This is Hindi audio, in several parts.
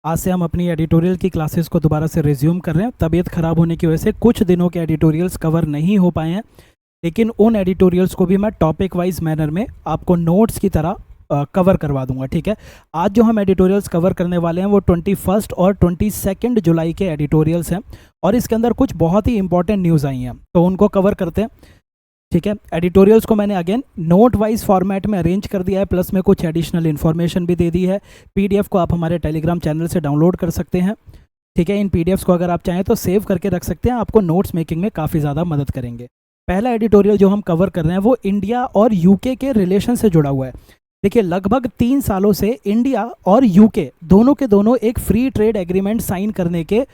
आज से हम अपनी एडिटोरियल की क्लासेस को दोबारा से रिज्यूम कर रहे हैं। तबीयत ख़राब होने की वजह से कुछ दिनों के एडिटोरियल्स कवर नहीं हो पाए हैं, लेकिन उन एडिटोरियल्स को भी मैं टॉपिक वाइज मैनर में आपको नोट्स की तरह कवर करवा दूंगा। ठीक है, आज जो हम एडिटोरियल्स कवर करने वाले हैं वो 21 और 22 जुलाई के एडिटोरियल्स हैं और इसके अंदर कुछ बहुत ही इंपॉर्टेंट न्यूज़ आई हैं, तो उनको कवर करते हैं। ठीक है, एडिटोरियल्स को मैंने अगेन नोट वाइज फॉर्मेट में अरेंज कर दिया है, प्लस में कुछ एडिशनल इन्फॉर्मेशन भी दे दी है। पीडीएफ को आप हमारे टेलीग्राम चैनल से डाउनलोड कर सकते हैं। ठीक है, इन पीडीएफ्स को अगर आप चाहें तो सेव करके रख सकते हैं, आपको नोट्स मेकिंग में काफ़ी ज़्यादा मदद करेंगे। पहला एडिटोरियल जो हम कवर कर रहे हैं वो इंडिया और यूके के रिलेशन से जुड़ा हुआ है। देखिए, लगभग 3 सालों से इंडिया और यूके दोनों के दोनों एक फ्री ट्रेड एग्रीमेंट साइन करने के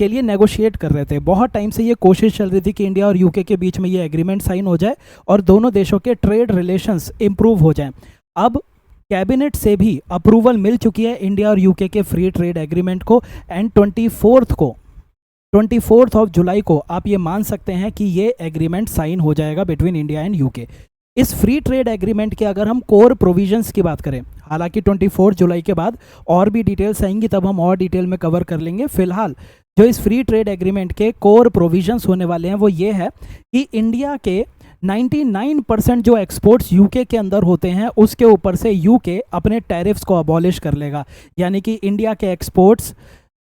लिए नेगोशिएट कर रहे थे। बहुत टाइम से ये कोशिश चल रही थी कि इंडिया और यूके के बीच में ये एग्रीमेंट साइन हो जाए और दोनों देशों के ट्रेड रिलेशंस इंप्रूव हो जाएं। अब कैबिनेट से भी अप्रूवल मिल चुकी है इंडिया और यूके के फ्री ट्रेड एग्रीमेंट को, एंड 24 ऑफ जुलाई को आप ये मान सकते हैं कि ये एग्रीमेंट साइन हो जाएगा बिटवीन इंडिया एंड यूके। इस फ्री ट्रेड एग्रीमेंट के अगर हम कोर प्रोविजंस की बात करें, हालांकि 24 जुलाई के बाद और भी डिटेल्स आएंगी, तब हम और डिटेल में कवर कर लेंगे। फिलहाल जो इस फ्री ट्रेड एग्रीमेंट के कोर प्रोविजंस होने वाले हैं वो ये है कि इंडिया के 99% जो एक्सपोर्ट्स यूके के अंदर होते हैं उसके ऊपर से यूके अपने टैरिफ्स को अबॉलिश कर लेगा, यानी कि इंडिया के एक्सपोर्ट्स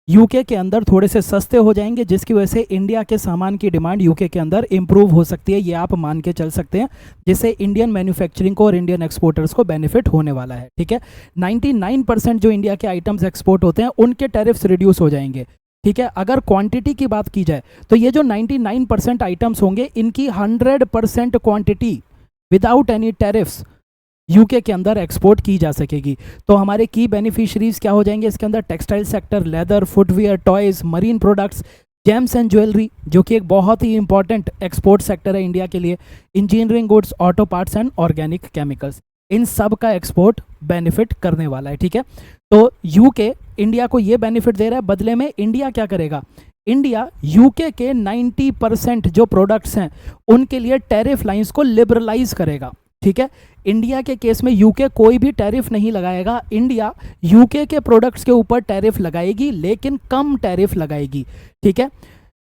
यूके के अंदर थोड़े से सस्ते हो जाएंगे, जिसकी वजह से इंडिया के सामान की डिमांड यूके के अंदर इंप्रूव हो सकती है। ये आप मान के चल सकते हैं, जिससे इंडियन मैन्युफैक्चरिंग को और इंडियन एक्सपोर्टर्स को बेनिफिट होने वाला है। ठीक है, 99% जो इंडिया के आइटम्स एक्सपोर्ट होते हैं उनके टैरिफ्स रिड्यूस हो जाएंगे। ठीक है, अगर क्वांटिटी की बात की जाए तो ये जो 99% आइटम्स होंगे इनकी 100% quantity without any tariffs UK के अंदर एक्सपोर्ट की जा सकेगी। तो हमारे की बेनिफिशरीज क्या हो जाएंगे इसके अंदर? Textile sector, leather, footwear, toys, marine products, gems and jewellery, जो कि एक बहुत ही इंपॉर्टेंट एक्सपोर्ट सेक्टर है इंडिया के लिए, engineering goods, auto parts and organic chemicals, इन सब का एक्सपोर्ट बेनिफिट करने वाला है। ठीक है, तो यूके इंडिया को ये बेनिफिट दे रहा है, बदले में इंडिया क्या करेगा? इंडिया यूके के 90% जो प्रोडक्ट्स हैं उनके लिए टैरिफ लाइंस को लिबरलाइज करेगा। ठीक है, इंडिया के केस में यूके कोई भी टैरिफ नहीं लगाएगा, इंडिया यूके के प्रोडक्ट्स के ऊपर टैरिफ लगाएगी, लेकिन कम टैरिफ लगाएगी। ठीक है,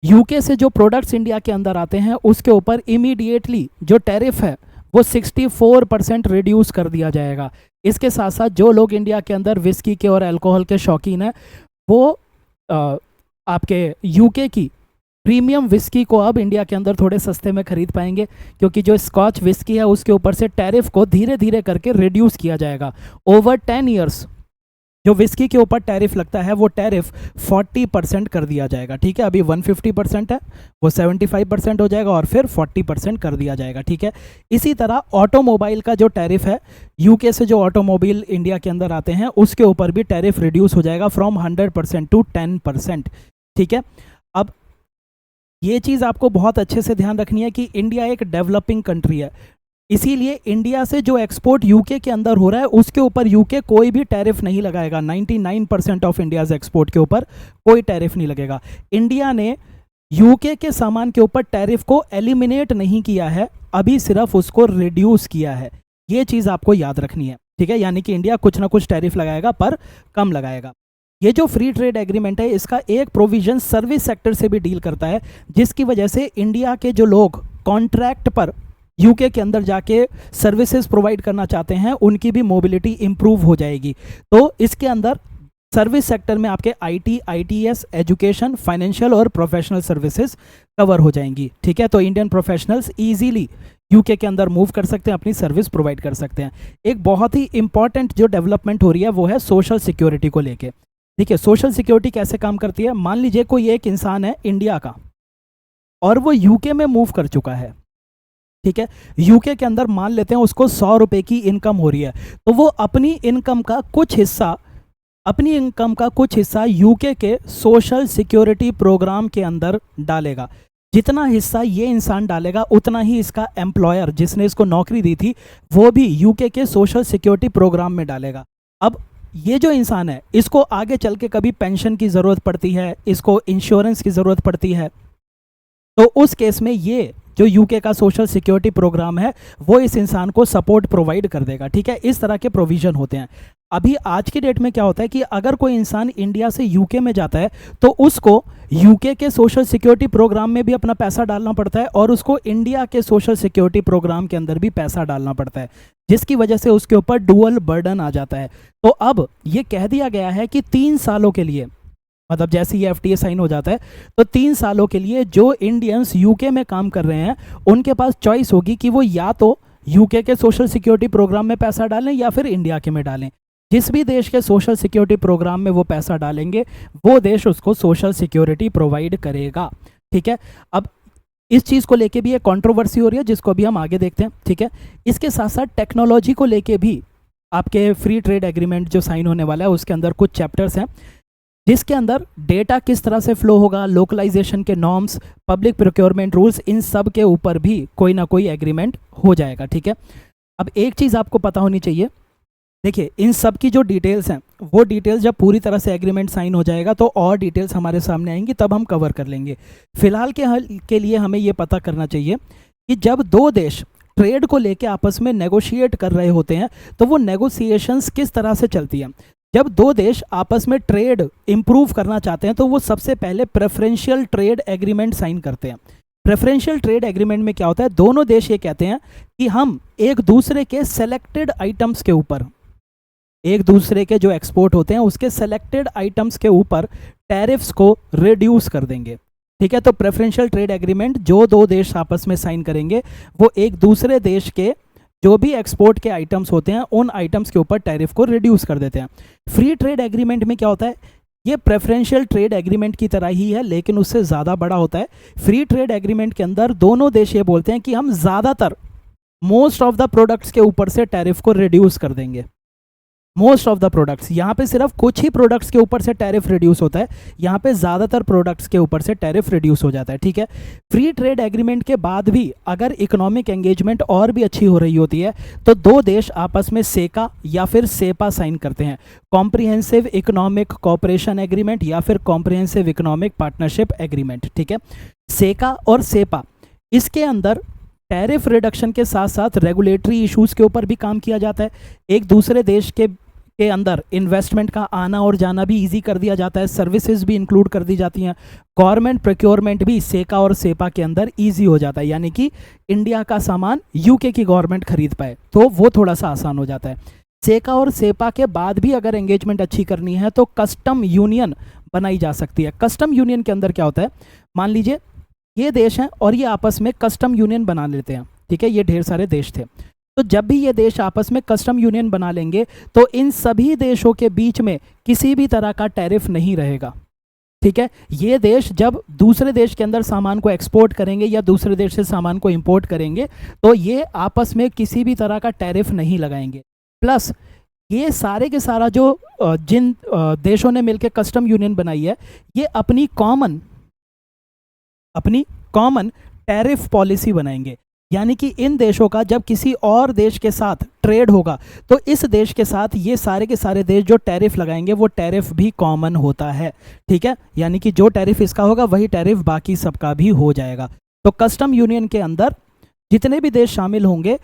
यूके से जो प्रोडक्ट्स इंडिया के अंदर आते हैं उसके ऊपर इमीडिएटली जो टैरिफ है वो 64% रिड्यूस कर दिया जाएगा। इसके साथ साथ जो लोग इंडिया के अंदर विस्की के और अल्कोहल के शौकीन हैं वो आपके यूके की प्रीमियम विस्की को अब इंडिया के अंदर थोड़े सस्ते में खरीद पाएंगे, क्योंकि जो स्कॉच विस्की है उसके ऊपर से टैरिफ को धीरे धीरे करके रिड्यूस किया जाएगा। ओवर 10 ईयर्स जो विस्की के ऊपर टैरिफ लगता है वो टैरिफ 40% कर दिया जाएगा। ठीक है, अभी 150% है, वो 75% हो जाएगा और फिर 40% कर दिया जाएगा। ठीक है, इसी तरह ऑटोमोबाइल का जो टैरिफ है, यूके से जो ऑटोमोबाइल इंडिया के अंदर आते हैं उसके ऊपर भी टैरिफ रिड्यूस हो जाएगा फ्रॉम 100% टू 10%। ठीक है, अब ये चीज़ आपको बहुत अच्छे से ध्यान रखनी है कि इंडिया एक डेवलपिंग कंट्री है, इसीलिए इंडिया से जो एक्सपोर्ट यूके के अंदर हो रहा है उसके ऊपर यूके कोई भी टैरिफ नहीं लगाएगा। 99% ऑफ इंडियाज एक्सपोर्ट के ऊपर कोई टैरिफ नहीं लगेगा। इंडिया ने यूके के सामान के ऊपर टैरिफ को एलिमिनेट नहीं किया है, अभी सिर्फ उसको रिड्यूस किया है। ये चीज़ आपको याद रखनी है। ठीक है, यानी कि इंडिया कुछ ना कुछ टैरिफ लगाएगा पर कम लगाएगा। ये जो फ्री ट्रेड एग्रीमेंट है इसका एक प्रोविजन सर्विस सेक्टर से भी डील करता है, जिसकी वजह से इंडिया के जो लोग कॉन्ट्रैक्ट पर यूके के अंदर जाके सर्विसेज प्रोवाइड करना चाहते हैं उनकी भी मोबिलिटी इंप्रूव हो जाएगी। तो इसके अंदर सर्विस सेक्टर में आपके आईटी, आईटीएस, एजुकेशन, फाइनेंशियल और प्रोफेशनल सर्विसेज कवर हो जाएंगी। ठीक है, तो इंडियन प्रोफेशनल्स इजीली यूके के अंदर मूव कर सकते हैं, अपनी सर्विस प्रोवाइड कर सकते हैं। एक बहुत ही इंपॉर्टेंट जो डेवलपमेंट हो रही है वो है सोशल सिक्योरिटी को लेके। देखिए, सोशल सिक्योरिटी कैसे काम करती है? मान लीजिए कोई एक इंसान है इंडिया का और वो यूके में मूव कर चुका है। ठीक है, यूके के अंदर मान लेते हैं उसको 100 रुपये की इनकम हो रही है, तो वो अपनी इनकम का कुछ हिस्सा यूके के सोशल सिक्योरिटी प्रोग्राम के अंदर डालेगा। जितना हिस्सा ये इंसान डालेगा उतना ही इसका एम्प्लॉयर जिसने इसको नौकरी दी थी वो भी यूके के सोशल सिक्योरिटी प्रोग्राम में डालेगा। अब ये जो इंसान है इसको आगे चल के कभी पेंशन की ज़रूरत पड़ती है, इसको इंश्योरेंस की ज़रूरत पड़ती है, तो उस केस में ये जो यूके का सोशल सिक्योरिटी प्रोग्राम है वो इस इंसान को सपोर्ट प्रोवाइड कर देगा। ठीक है, इस तरह के प्रोविज़न होते हैं। अभी आज की डेट में क्या होता है कि अगर कोई इंसान इंडिया से यूके में जाता है तो उसको यूके के सोशल सिक्योरिटी प्रोग्राम में भी अपना पैसा डालना पड़ता है और उसको इंडिया के सोशल सिक्योरिटी प्रोग्राम के अंदर भी पैसा डालना पड़ता है, जिसकी वजह से उसके ऊपर डुअल बर्डन आ जाता है। तो अब ये कह दिया गया है कि 3 सालों के लिए, मतलब जैसे ये एफटीए साइन हो जाता है तो 3 सालों के लिए जो इंडियंस यूके में काम कर रहे हैं उनके पास चॉइस होगी कि वो या तो यूके के सोशल सिक्योरिटी प्रोग्राम में पैसा डालें या फिर इंडिया के में डालें। जिस भी देश के सोशल सिक्योरिटी प्रोग्राम में वो पैसा डालेंगे वो देश उसको सोशल सिक्योरिटी प्रोवाइड करेगा। ठीक है, अब इस चीज़ को लेके भी एक कंट्रोवर्सी हो रही है जिसको अभी हम आगे देखते हैं। ठीक है, इसके साथ साथ टेक्नोलॉजी को लेके भी आपके फ्री ट्रेड एग्रीमेंट जो साइन होने वाला है उसके अंदर कुछ चैप्टर्स हैं जिसके अंदर डेटा किस तरह से फ्लो होगा, लोकलाइजेशन के नॉर्म्स, पब्लिक प्रोक्योरमेंट रूल्स, इन सब के ऊपर भी कोई ना कोई एग्रीमेंट हो जाएगा। ठीक है, अब एक चीज़ आपको पता होनी चाहिए, देखिए इन सब की जो डिटेल्स हैं वो डिटेल्स जब पूरी तरह से एग्रीमेंट साइन हो जाएगा तो और डिटेल्स हमारे सामने आएंगी, तब हम कवर कर लेंगे। फिलहाल के लिए हमें ये पता करना चाहिए कि जब दो देश ट्रेड को लेके आपस में नेगोशिएट कर रहे होते हैं तो वो नेगोशिएशंस किस तरह से चलती हैं। जब दो देश आपस में ट्रेड इंप्रूव करना चाहते हैं तो वो सबसे पहले प्रेफरेंशियल ट्रेड एग्रीमेंट साइन करते हैं। प्रेफरेंशियल ट्रेड एग्रीमेंट में क्या होता है, दोनों देश ये कहते हैं कि हम एक दूसरे के सेलेक्टेड आइटम्स के ऊपर, एक दूसरे के जो एक्सपोर्ट होते हैं उसके सेलेक्टेड आइटम्स के ऊपर टैरिफ्स को रिड्यूस कर देंगे। ठीक है, तो प्रेफरेंशियल ट्रेड एग्रीमेंट जो दो देश आपस में साइन करेंगे वो एक दूसरे देश के जो भी एक्सपोर्ट के आइटम्स होते हैं उन आइटम्स के ऊपर टैरिफ को रिड्यूस कर देते हैं। फ्री ट्रेड एग्रीमेंट में क्या होता है, ये प्रेफरेंशियल ट्रेड एग्रीमेंट की तरह ही है लेकिन उससे ज़्यादा बड़ा होता है। फ्री ट्रेड एग्रीमेंट के अंदर दोनों देश ये बोलते हैं कि हम ज़्यादातर मोस्ट ऑफ द प्रोडक्ट्स के ऊपर से टैरिफ को रिड्यूस कर देंगे। मोस्ट ऑफ द प्रोडक्ट्स, यहाँ पे सिर्फ कुछ ही प्रोडक्ट्स के ऊपर से टैरिफ रिड्यूस होता है, यहाँ पे ज़्यादातर प्रोडक्ट्स के ऊपर से टैरिफ रिड्यूस हो जाता है। ठीक है, फ्री ट्रेड एग्रीमेंट के बाद भी अगर इकोनॉमिक एंगेजमेंट और भी अच्छी हो रही होती है तो दो देश आपस में सेका या फिर सेपा साइन करते हैं, कॉम्प्रिहेंसिव इकोनॉमिक कोऑपरेशन एग्रीमेंट या फिर कॉम्प्रिहेंसिव इकोनॉमिक पार्टनरशिप एग्रीमेंट। ठीक है, सेका और सेपा, इसके अंदर टैरिफ रिडक्शन के साथ साथ रेगुलेटरी इश्यूज़ के ऊपर भी काम किया जाता है। एक दूसरे देश के अंदर इन्वेस्टमेंट का आना और जाना भी इजी कर दिया जाता है, सर्विसेज भी इंक्लूड कर दी जाती हैं, गवर्नमेंट प्रोक्योरमेंट भी सेका और सेपा के अंदर इजी हो जाता है, यानी कि इंडिया का सामान यूके की गवर्नमेंट खरीद पाए तो वो थोड़ा सा आसान हो जाता है। सेका और सेपा के बाद भी अगर एंगेजमेंट अच्छी करनी है तो कस्टम यूनियन बनाई जा सकती है। कस्टम यूनियन के अंदर क्या होता है, मान लीजिए ये देश हैं और ये आपस में कस्टम यूनियन बना लेते हैं। ठीक है, ये ढेर सारे देश थे, तो जब भी ये देश आपस में कस्टम यूनियन बना लेंगे तो इन सभी देशों के बीच में किसी भी तरह का टैरिफ नहीं रहेगा। ठीक है, ये देश जब दूसरे देश के अंदर सामान को एक्सपोर्ट करेंगे या दूसरे देश से सामान को इंपोर्ट करेंगे तो ये आपस में किसी भी तरह का टैरिफ नहीं लगाएंगे। प्लस ये सारे के सारा जो जिन देशों ने मिलकर कस्टम यूनियन बनाई है ये अपनी कॉमन टैरिफ पॉलिसी बनाएंगे, यानी कि इन देशों का जब किसी और देश के साथ ट्रेड होगा तो इस देश के साथ ये सारे के सारे देश जो टैरिफ लगाएंगे वो टैरिफ भी कॉमन होता है। ठीक है, यानी कि जो टैरिफ इसका होगा वही टैरिफ बाकी सबका भी हो जाएगा। तो कस्टम यूनियन के अंदर जितने भी देश शामिल होंगे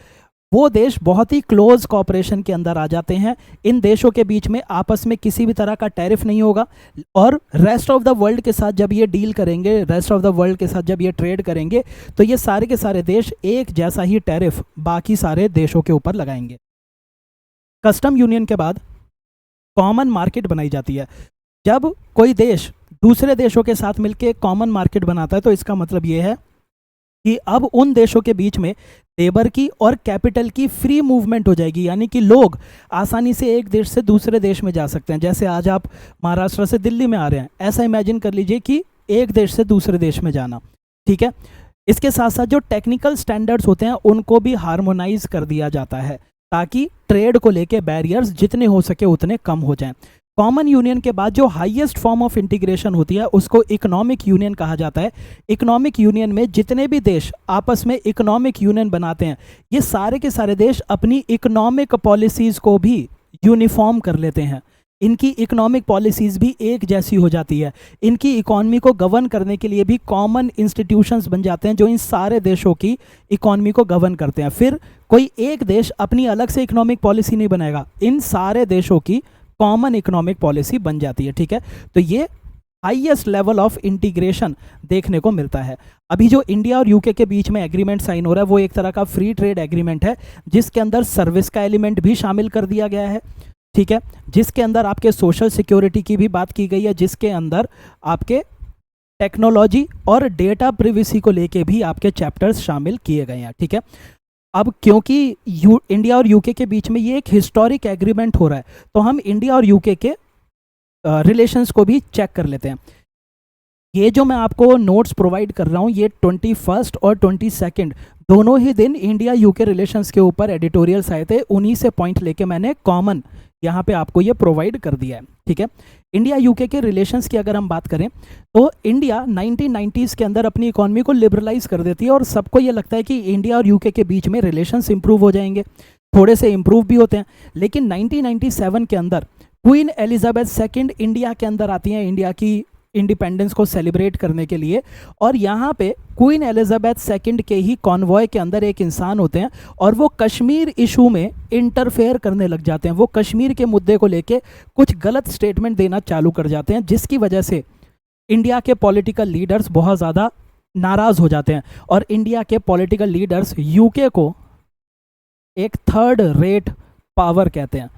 वो देश बहुत ही क्लोज कॉपरेशन के अंदर आ जाते हैं। इन देशों के बीच में आपस में किसी भी तरह का टैरिफ नहीं होगा और रेस्ट ऑफ द वर्ल्ड के साथ जब ये डील करेंगे, रेस्ट ऑफ द वर्ल्ड के साथ जब ये ट्रेड करेंगे तो ये सारे के सारे देश एक जैसा ही टैरिफ बाकी सारे देशों के ऊपर लगाएंगे। कस्टम यूनियन के बाद कॉमन मार्केट बनाई जाती है। जब कोई देश दूसरे देशों के साथ मिलकर कॉमन मार्केट बनाता है तो इसका मतलब ये है कि अब उन देशों के बीच में लेबर की और कैपिटल की फ्री मूवमेंट हो जाएगी, यानी कि लोग आसानी से एक देश से दूसरे देश में जा सकते हैं। जैसे आज आप महाराष्ट्र से दिल्ली में आ रहे हैं, ऐसा इमेजिन कर लीजिए कि एक देश से दूसरे देश में जाना। ठीक है, इसके साथ साथ जो टेक्निकल स्टैंडर्ड्स होते हैं उनको भी हार्मोनाइज कर दिया जाता है ताकि ट्रेड को लेके बैरियर्स जितने हो सके उतने कम हो जाएं। कॉमन यूनियन के बाद जो हाईएस्ट फॉर्म ऑफ इंटीग्रेशन होती है उसको इकोनॉमिक यूनियन कहा जाता है। इकोनॉमिक यूनियन में जितने भी देश आपस में इकोनॉमिक यूनियन बनाते हैं ये सारे के सारे देश अपनी इकोनॉमिक पॉलिसीज़ को भी यूनिफॉर्म कर लेते हैं, इनकी इकोनॉमिक पॉलिसीज़ भी एक जैसी हो जाती है, इनकी इकॉनमी को गवर्न करने के लिए भी कॉमन इंस्टीट्यूशंस बन जाते हैं जो इन सारे देशों की इकॉनमी को गवर्न करते हैं। फिर कोई एक देश अपनी अलग से इकोनॉमिक पॉलिसी नहीं बनाएगा, इन सारे देशों की कॉमन इकोनॉमिक पॉलिसी बन जाती है, ठीक है। तो ये हाईएस्ट लेवल ऑफ इंटीग्रेशन देखने को मिलता है। अभी जो इंडिया और यूके के बीच में एग्रीमेंट साइन हो रहा है वो एक तरह का फ्री ट्रेड एग्रीमेंट है, जिसके अंदर सर्विस का एलिमेंट भी शामिल कर दिया गया है, ठीक है, जिसके अंदर आपके सोशल सिक्योरिटी की भी बात की गई है, जिसके अंदर आपके टेक्नोलॉजी और डेटा प्रिवेसी को लेके भी आपके चैप्टर्स शामिल किए गए हैं, ठीक है। अब क्योंकि इंडिया और यूके के बीच में ये एक हिस्टोरिक एग्रीमेंट हो रहा है, तो हम इंडिया और यूके के रिलेशंस को भी चेक कर लेते हैं। ये जो मैं आपको नोट्स प्रोवाइड कर रहा हूँ ये 21 और 22 दोनों ही दिन इंडिया यूके रिलेशंस के ऊपर एडिटोरियल्स आए थे, उन्हीं से पॉइंट लेके मैंने कॉमन यहाँ पे आपको ये प्रोवाइड कर दिया है, ठीक है। इंडिया यूके के रिलेशंस की अगर हम बात करें तो इंडिया 1990s के अंदर अपनी इकॉनमी को लिबरलाइज कर देती है और सबको ये लगता है कि इंडिया और यूके के बीच में रिलेशंस इंप्रूव हो जाएंगे, थोड़े से इंप्रूव भी होते हैं। लेकिन 1997 के अंदर क्वीन एलिजाबेथ सेकंड इंडिया के अंदर आती हैं इंडिया की इंडिपेंडेंस को सेलिब्रेट करने के लिए, और यहाँ पे क्वीन एलिजाबेथ सेकंड के ही कॉन्वॉय के अंदर एक इंसान होते हैं और वो कश्मीर इशू में इंटरफेयर करने लग जाते हैं। वो कश्मीर के मुद्दे को लेके कुछ गलत स्टेटमेंट देना चालू कर जाते हैं, जिसकी वजह से इंडिया के पॉलिटिकल लीडर्स बहुत ज़्यादा नाराज़ हो जाते हैं और इंडिया के पॉलिटिकल लीडर्स यूके को एक थर्ड रेट पावर कहते हैं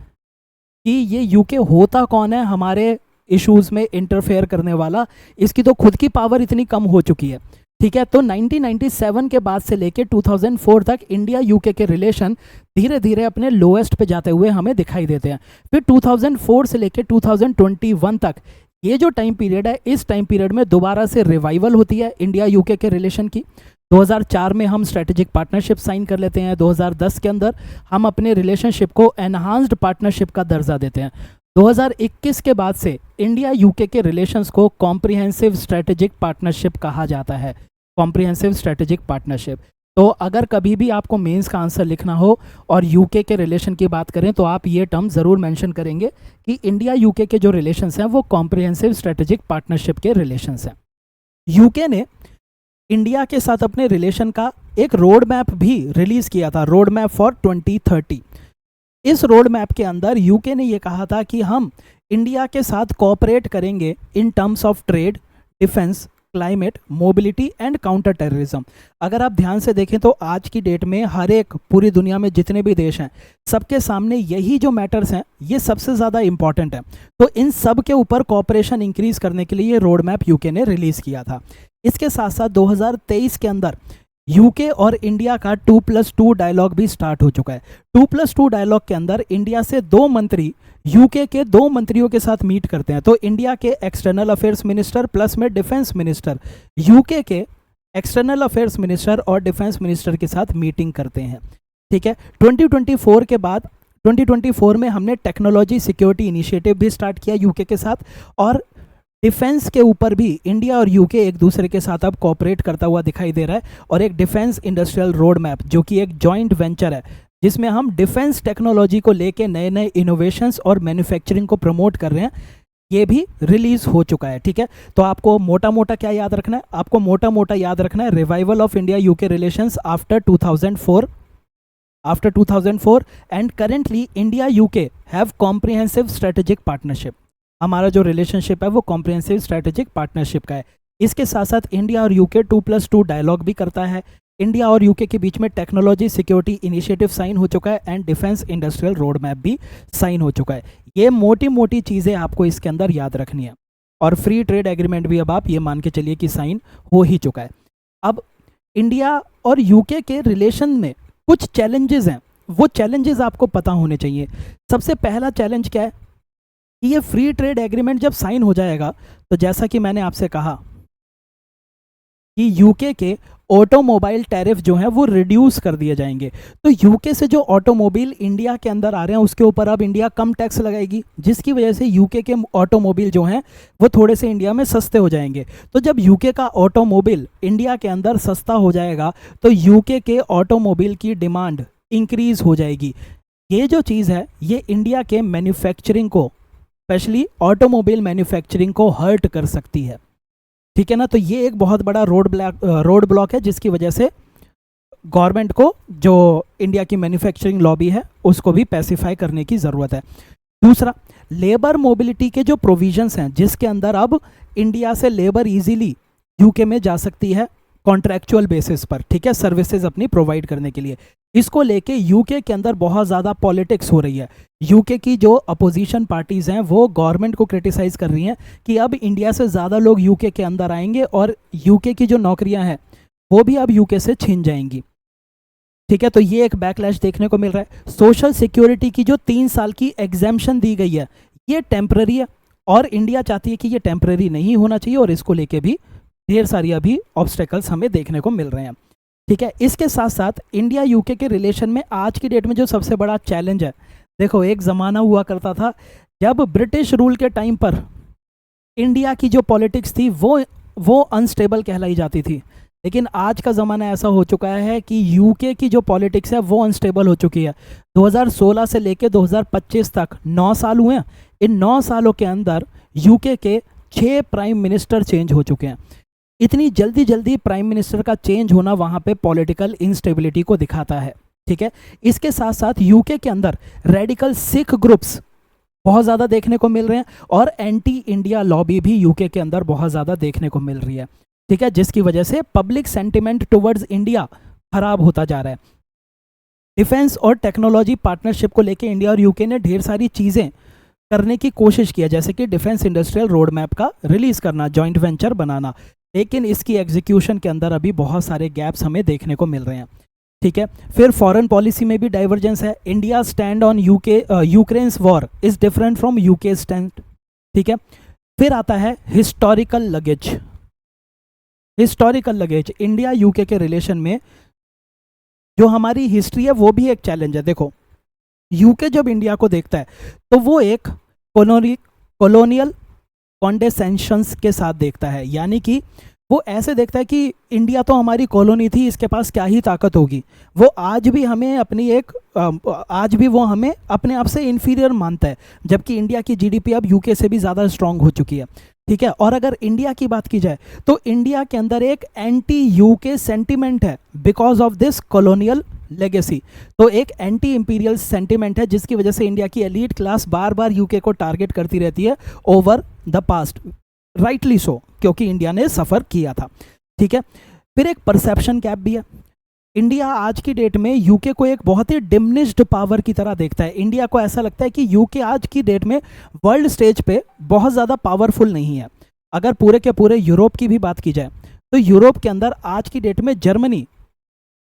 कि ये यूके होता कौन है हमारे इश्यूज़ में इंटरफेयर करने वाला, इसकी तो खुद की पावर इतनी कम हो चुकी है, ठीक है। तो 1997 के बाद से लेके 2004 तक इंडिया यूके के रिलेशन धीरे धीरे अपने लोएस्ट पे जाते हुए हमें दिखाई देते हैं। फिर 2004 से लेके 2021 तक ये जो टाइम पीरियड है, इस टाइम पीरियड में दोबारा से रिवाइवल होती है इंडिया यूके के रिलेशन की। 2004 में हम स्ट्रेटेजिक पार्टनरशिप साइन कर लेते हैं, 2010 के अंदर हम अपने रिलेशनशिप को एनहांस्ड पार्टनरशिप का दर्जा देते हैं। 2021 के बाद से इंडिया यूके के रिलेशंस को कॉम्प्रिहेंसिव स्ट्रेटेजिक पार्टनरशिप कहा जाता है, कॉम्प्रिहेंसिव स्ट्रेटेजिक पार्टनरशिप। तो अगर कभी भी आपको मेंस का आंसर लिखना हो और यूके के रिलेशन की बात करें तो आप ये टर्म ज़रूर मेंशन करेंगे कि इंडिया यूके के जो रिलेशंस हैं वो कॉम्प्रिहेंसिव स्ट्रेटेजिक पार्टनरशिप के रिलेशंस हैं। यूके ने इंडिया के साथ अपने रिलेशन का एक रोड मैप भी रिलीज़ किया था, रोड मैप फॉर 2030। इस रोड मैप के अंदर यूके ने ये कहा था कि हम इंडिया के साथ कोऑपरेट करेंगे इन terms of trade, defence, climate, mobility and counter terrorism. अगर आप ध्यान से देखें तो आज की डेट में हर एक पूरी दुनिया में जितने भी देश हैं सबके सामने यही जो मैटर्स हैं ये सबसे ज़्यादा इंपॉर्टेंट है। तो इन सब के ऊपर कोऑपरेशन इंक्रीज करने के लिए ये रोड मैप यूके ने रिलीज़ किया था। इसके साथ साथ 2023 के अंदर यूके और इंडिया का 2+2 डायलॉग भी स्टार्ट हो चुका है। 2+2 डायलॉग के अंदर इंडिया से 2 मंत्री यूके के 2 मंत्रियों के साथ मीट करते हैं। तो इंडिया के एक्सटर्नल अफेयर्स मिनिस्टर प्लस में डिफेंस मिनिस्टर यूके के एक्सटर्नल अफेयर्स मिनिस्टर और डिफेंस मिनिस्टर के साथ मीटिंग करते हैं, ठीक है। 2024 के बाद 2024 में हमने टेक्नोलॉजी सिक्योरिटी इनिशिएटिव भी स्टार्ट किया यूके के साथ, और डिफेंस के ऊपर भी इंडिया और यूके एक दूसरे के साथ अब कोऑपरेट करता हुआ दिखाई दे रहा है। और एक डिफेंस इंडस्ट्रियल रोड मैप जो कि एक जॉइंट वेंचर है जिसमें हम डिफेंस टेक्नोलॉजी को लेके नए नए इनोवेशंस और मैन्युफैक्चरिंग को प्रमोट कर रहे हैं, ये भी रिलीज हो चुका है, ठीक है। तो आपको मोटा मोटा क्या याद रखना है, आपको मोटा मोटा याद रखना है revival of India UK relations after 2004 and currently India UK have comprehensive strategic partnership. हमारा जो रिलेशनशिप है वो कॉम्प्रिहेंसिव स्ट्रेटेजिक पार्टनरशिप का है। इसके साथ साथ इंडिया और यूके 2+2 डायलॉग भी करता है। इंडिया और यूके के बीच में टेक्नोलॉजी सिक्योरिटी इनिशिएटिव साइन हो चुका है and defence industrial road map भी साइन हो चुका है। ये मोटी मोटी चीज़ें आपको इसके अंदर याद रखनी है। और फ्री ट्रेड एग्रीमेंट भी अब आप ये मान के चलिए कि साइन हो ही चुका है। अब इंडिया और यूके के रिलेशन में कुछ चैलेंजेस हैं, वो चैलेंजेस आपको पता होने चाहिए। सबसे पहला चैलेंज क्या है कि ये फ्री ट्रेड एग्रीमेंट जब साइन हो जाएगा तो जैसा कि मैंने आपसे कहा कि यूके के ऑटोमोबाइल टैरिफ जो हैं वो रिड्यूस कर दिए जाएंगे। तो यूके से जो ऑटोमोबाइल इंडिया के अंदर आ रहे हैं उसके ऊपर अब इंडिया कम टैक्स लगाएगी, जिसकी वजह से यूके के ऑटोमोबाइल जो हैं वो थोड़े से इंडिया में सस्ते हो जाएंगे। तो जब यूके का ऑटोमोबाइल इंडिया के अंदर सस्ता हो जाएगा तो यूके के ऑटोमोबाइल की डिमांड इंक्रीज हो जाएगी। ये जो चीज़ है ये इंडिया के मैन्युफैक्चरिंग को स्पेशली ऑटोमोबाइल मैन्युफैक्चरिंग को हर्ट कर सकती है। ठीक है ना, तो ये एक बहुत बड़ा रोड ब्लॉक है जिसकी वजह से गवर्नमेंट को जो इंडिया की मैन्युफैक्चरिंग लॉबी है उसको भी पैसिफाई करने की ज़रूरत है। दूसरा, लेबर मोबिलिटी के जो प्रोविजंस हैं जिसके अंदर अब इंडिया से लेबर इजीली यूके में जा सकती है कॉन्ट्रैक्चुअल बेसिस पर, ठीक है, सर्विसेज अपनी प्रोवाइड करने के लिए। इसको लेके यूके के अंदर बहुत ज़्यादा पॉलिटिक्स हो रही है। यूके की जो अपोजिशन पार्टीज़ हैं वो गवर्नमेंट को क्रिटिसाइज़ कर रही हैं कि अब इंडिया से ज़्यादा लोग यूके के अंदर आएंगे और यूके की जो नौकरियां हैं वो भी अब यूके से छीन जाएंगी। ठीक है, तो ये एक बैकलैश देखने को मिल रहा है। सोशल सिक्योरिटी की जो 3 साल की एग्जेम्पशन दी गई है ये टेम्पररी है और इंडिया चाहती है कि ये टेम्पररी नहीं होना चाहिए और इसको लेके भी ढेर सारी अभी ऑब्स्टेकल्स हमें देखने को मिल रहे हैं। ठीक है, इसके साथ साथ इंडिया यूके के रिलेशन में आज की डेट में जो सबसे बड़ा चैलेंज है, देखो एक ज़माना हुआ करता था जब ब्रिटिश रूल के टाइम पर इंडिया की जो पॉलिटिक्स थी वो अनस्टेबल कहलाई जाती थी, लेकिन आज का ज़माना ऐसा हो चुका है कि यूके की जो पॉलिटिक्स है वो अनस्टेबल हो चुकी है। 2016 से लेकर 2025 तक 9 साल हुए हैं। इन 9 सालों के अंदर यूके के 6 प्राइम मिनिस्टर चेंज हो चुके हैं। इतनी जल्दी जल्दी प्राइम मिनिस्टर का चेंज होना वहाँ पे पॉलिटिकल इंस्टेबिलिटी को दिखाता है। ठीक है, इसके साथ साथ यूके के अंदर रेडिकल सिख ग्रुप्स बहुत ज़्यादा देखने को मिल रहे हैं और एंटी इंडिया लॉबी भी यूके के अंदर बहुत ज़्यादा देखने को मिल रही है। ठीक है, जिसकी वजह से पब्लिक सेंटिमेंट टुवर्ड्स इंडिया खराब होता जा रहा है। डिफेंस और टेक्नोलॉजी पार्टनरशिप को लेकर इंडिया और यूके ने ढेर सारी चीज़ें करने की कोशिश की है, जैसे कि डिफेंस इंडस्ट्रियल रोड मैप का रिलीज़ करना, जॉइंट वेंचर बनाना, लेकिन इसकी एग्जीक्यूशन के अंदर अभी बहुत सारे गैप्स हमें देखने को मिल रहे हैं। ठीक है, फिर फॉरेन पॉलिसी में भी डाइवर्जेंस है। India stand on Ukraine's war is different from UK stand. ठीक है, फिर आता है historical luggage. Historical luggage India UK के रिलेशन में जो हमारी हिस्ट्री है वो भी एक चैलेंज है। देखो, यूके जब इंडिया को देखता है तो वो एक कॉलोनियल कॉन्डेसेंशंस के साथ देखता है, यानी कि वो ऐसे देखता है कि इंडिया तो हमारी कॉलोनी थी, इसके पास क्या ही ताकत होगी। वो आज भी हमें वो हमें अपने आप से इन्फीरियर मानता है, जबकि इंडिया की जीडीपी अब यूके से भी ज़्यादा स्ट्रांग हो चुकी है। ठीक है, और अगर इंडिया की बात की जाए तो इंडिया के अंदर एक एंटी यूके सेंटिमेंट है because of this colonial legacy. तो एक एंटी इंपीरियल सेंटिमेंट है जिसकी वजह से इंडिया की एलीट क्लास बार बार यूके को टारगेट करती रहती है over the past, rightly so, क्योंकि इंडिया ने सफ़र किया था। ठीक है, फिर एक परसेप्शन गैप भी है। इंडिया आज की डेट में यूके को एक बहुत ही डिमिनिश्ड पावर की तरह देखता है। इंडिया को ऐसा लगता है कि यूके आज की डेट में वर्ल्ड स्टेज पे बहुत ज़्यादा पावरफुल नहीं है। अगर पूरे के पूरे यूरोप की भी बात की जाए तो यूरोप के अंदर आज की डेट में